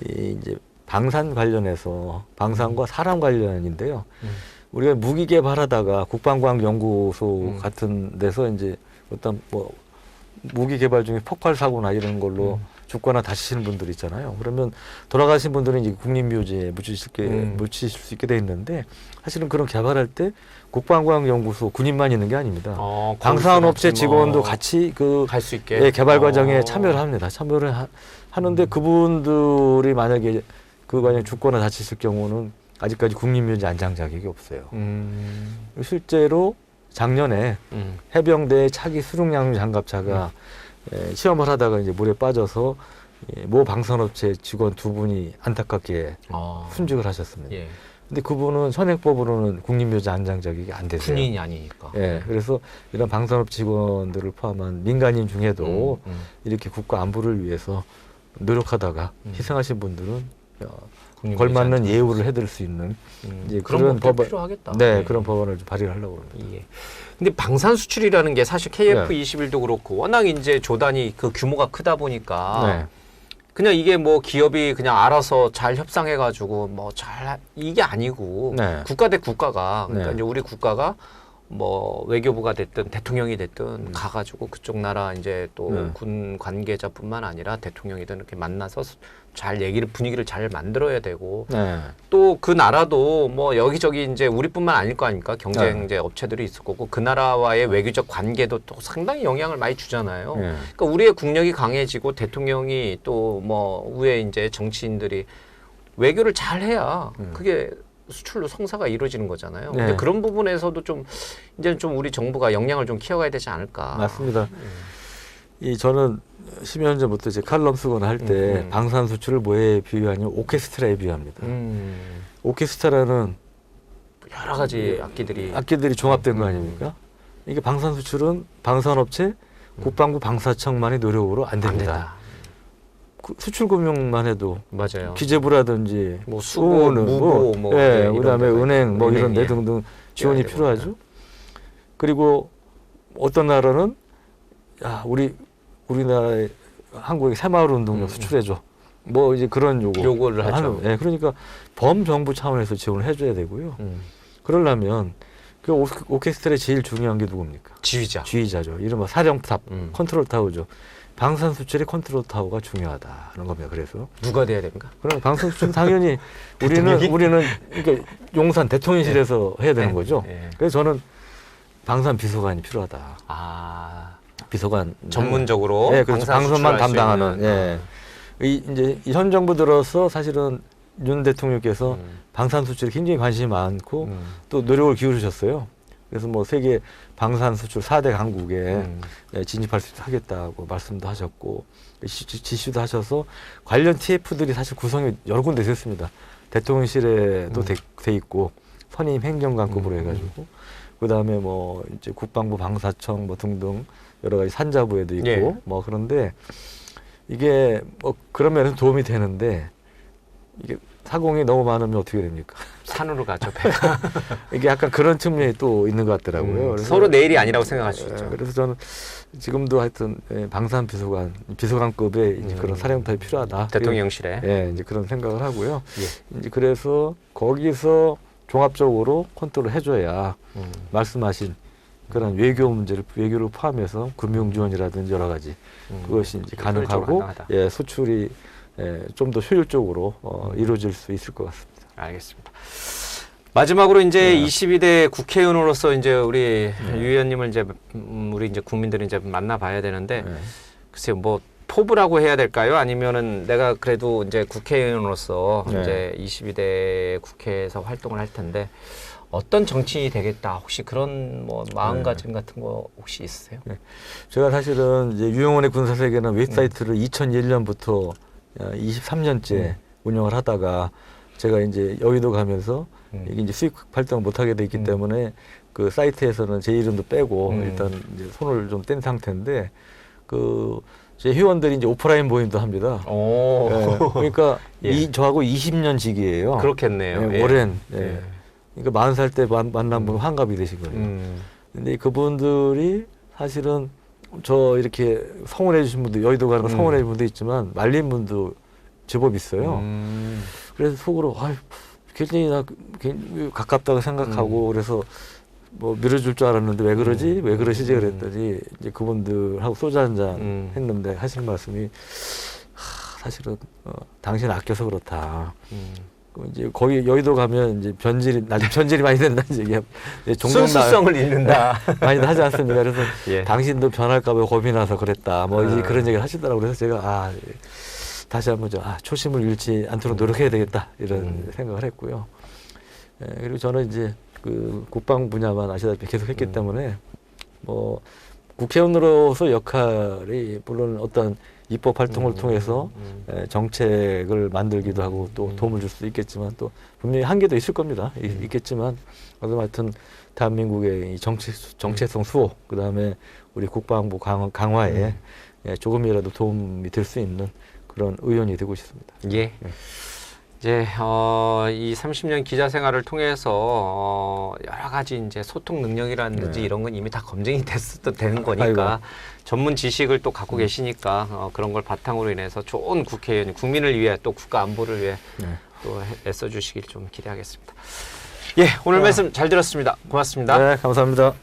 이제 방산 관련해서 방산과 사람 관련인데요. 우리가 무기 개발하다가 국방과학연구소 같은 데서 이제 어떤 뭐 무기 개발 중에 폭발 사고나 이런 걸로 죽거나 다치시는 분들 있잖아요. 그러면 돌아가신 분들은 이제 국립묘지에 묻히실 수 있게 돼 있는데 사실은 그런 개발할 때 국방과학연구소 군인만 있는 게 아닙니다. 방산업체 직원도 같이 그 갈 수 있게 예, 개발 과정에 참여를 합니다. 참여를 하는데 그분들이 만약에 그 과정에 죽거나 다치실 경우는 아직까지 국립묘지 안장 자격이 없어요. 실제로 작년에 해병대 차기 수륙양 장갑차가 시험을 하다가 이제 물에 빠져서 모 방산업체 직원 2분이 안타깝게 순직을 하셨습니다. 예. 근데 그분은 현행법으로는 국립묘지 안장 자격이 안 되세요. 군인이 아니니까. 예, 그래서 이런 방산업 직원들을 포함한 민간인 중에도 이렇게 국가 안보를 위해서 노력하다가 희생하신 분들은 걸맞는 예우를 해드릴 수 있는 이제 그런 법이 필요하겠다. 네, 그런 법안을 좀 발의를 하려고 합니다. 예. 근데 방산 수출이라는 게 사실 KF21도 그렇고 워낙 이제 조단이 그 규모가 크다 보니까 그냥 이게 뭐 기업이 그냥 알아서 잘 협상해가지고 뭐 잘 이게 아니고 국가 대 국가가 그러니까 이제 우리 국가가 뭐 외교부가 됐든 대통령이 됐든 가가지고 그쪽 나라 이제 또 군 관계자뿐만 아니라 대통령이든 이렇게 만나서 잘 분위기를 잘 만들어야 되고 또 그 나라도 뭐 여기저기 이제 우리뿐만 아닐 거 아닙니까 경쟁제 업체들이 있을 거고 그 나라와의 외교적 관계도 또 상당히 영향을 많이 주잖아요. 그러니까 우리의 국력이 강해지고 대통령이 또 뭐 위에 이제 정치인들이 외교를 잘 해야 그게 수출로 성사가 이루어지는 거잖아요. 근데 그런 부분에서도 좀 이제는 좀 우리 정부가 역량을 좀 키워가야 되지 않을까. 맞습니다. 저는 10여 년 전부터 이제 칼럼 쓰거나 할 때 방산 수출을 뭐에 비유하냐면 오케스트라에 비유합니다. 오케스트라는 여러 가지 악기들이 종합된 거 아닙니까? 이게 방산 수출은 방산업체, 국방부 방사청만의 노력으로 안 됩니다. 수출금융만 해도 맞아요. 기재부라든지 뭐 수고, 무고, 그다음에 은행 뭐 이런 데 등등 지원이 필요하죠. 그리고 어떤 나라는 우리나라의 한국의 새마을 운동력 수출해줘. 뭐 이제 그런 요구를 하죠. 그러니까 범정부 차원에서 지원을 해줘야 되고요. 그러려면 그 오케스트라의 제일 중요한 게 누굽니까? 지휘자죠. 이른바 사령탑, 컨트롤 타워죠. 방산 수출의 컨트롤 타워가 중요하다는 겁니다. 그래서 누가 돼야 됩니까? 그럼 방산 수출은 당연히 우리는 그러니까 용산 대통령실에서 해야 되는 거죠. 그래서 저는 방산 비서관이 필요하다. 비서관 전문적으로 그래서 방산만 담당하는. 이제 현 정부 들어서 사실은 윤 대통령께서 방산 수출에 굉장히 관심이 많고 또 노력을 기울이셨어요. 그래서 뭐 세계 방산 수출 4대 강국에 진입할 수 있게 하겠다고 말씀도 하셨고 지시도 하셔서 관련 TF들이 사실 구성이 여러 군데 됐습니다. 대통령실에도 돼 있고 선임 행정관급으로 해가지고 그다음에 뭐 이제 국방부 방사청 뭐 등등 여러 가지 산자부에도 있고 뭐 그런데 이게 뭐 그런 면에서 도움이 되는데 이게 사공이 너무 많으면 어떻게 됩니까? 산으로 가죠, 배가. 이게 약간 그런 측면이 또 있는 것 같더라고요. 그래서 서로 내일이 아니라고 생각할 수 있죠. 그래서 저는 지금도 하여튼 방산 비서관급의 이제 그런 사령탑이 필요하다. 대통령실에. 이제 그런 생각을 하고요. 이제 그래서 거기서 종합적으로 컨트롤을 해줘야 말씀하신 그런 외교를 포함해서 금융 지원이라든지 여러 가지 그것이 이제 가능하고 수출이 좀 더 효율적으로 이루어질 수 있을 것 같습니다. 알겠습니다. 마지막으로 이제 22대 국회의원으로서 이제 우리 유 의원님을 이제 우리 이제 국민들이 이제 만나봐야 되는데 글쎄요 뭐 포부라고 해야 될까요? 아니면은 내가 그래도 이제 국회의원으로서 이제 22대 국회에서 활동을 할 텐데 어떤 정치인이 되겠다. 혹시 그런 뭐 마음가짐 같은 거 혹시 있으세요? 제가 사실은 이제 유영원의 군사세계는 웹사이트를 2001년부터 23년째 운영을 하다가 제가 이제 여의도 가면서 이게 이제 수익 활동을 못 하게 돼 있기 때문에 그 사이트에서는 제 이름도 빼고 일단 이제 손을 좀 뗀 상태인데 제 회원들이 이제 오프라인 모임도 합니다. 그러니까 저하고 20년 지기예요. 그렇겠네요. 오랜. 그러니까 40살 때 만난 분 환갑이 되신 거예요. 근데 그분들이 사실은 저 이렇게 성원해 주신 분도 여의도 가는 거 성원해 주신 분도 있지만 말린 분도 제법 있어요. 그래서 속으로 굉장히 가깝다고 생각하고 그래서 뭐 밀어줄 줄 알았는데 왜 그러지? 왜 그러시지? 그랬더니 이제 그분들하고 소주 한잔 했는데 하시는 말씀이 사실은 당신 아껴서 그렇다. 이제 거기 여의도 가면 이제 변질이 많이 된다는 얘기야. 순수성을 잃는다. 많이 하지 않습니까? 그래서 예. 당신도 변할까봐 겁이 나서 그랬다. 뭐 이제 그런 얘기를 하시더라고요. 그래서 제가 다시 한번 초심을 잃지 않도록 노력해야 되겠다 이런 생각을 했고요. 그리고 저는 이제 그 국방 분야만 아시다시피 계속 했기 때문에 뭐 국회의원으로서 역할이 물론 어떤 입법 활동을 통해서 정책을 만들기도 하고 또 도움을 줄 수도 있겠지만 또 분명히 한계도 있을 겁니다. 있겠지만 하여튼 대한민국의 이 정체성 수호 그다음에 우리 국방부 강화에 조금이라도 도움이 될 수 있는 그런 의원이 되고 싶습니다. 예. 이제 이 30년 기자 생활을 통해서 여러 가지 이제 소통 능력이라든지 이런 건 이미 다 검증이 됐어도 되는 거니까 아이고. 전문 지식을 또 갖고 계시니까 그런 걸 바탕으로 인해서 좋은 국회의원이 국민을 위해 또 국가 안보를 위해 또 애써 주시길 좀 기대하겠습니다. 예, 오늘 말씀 잘 들었습니다. 고맙습니다. 네, 감사합니다.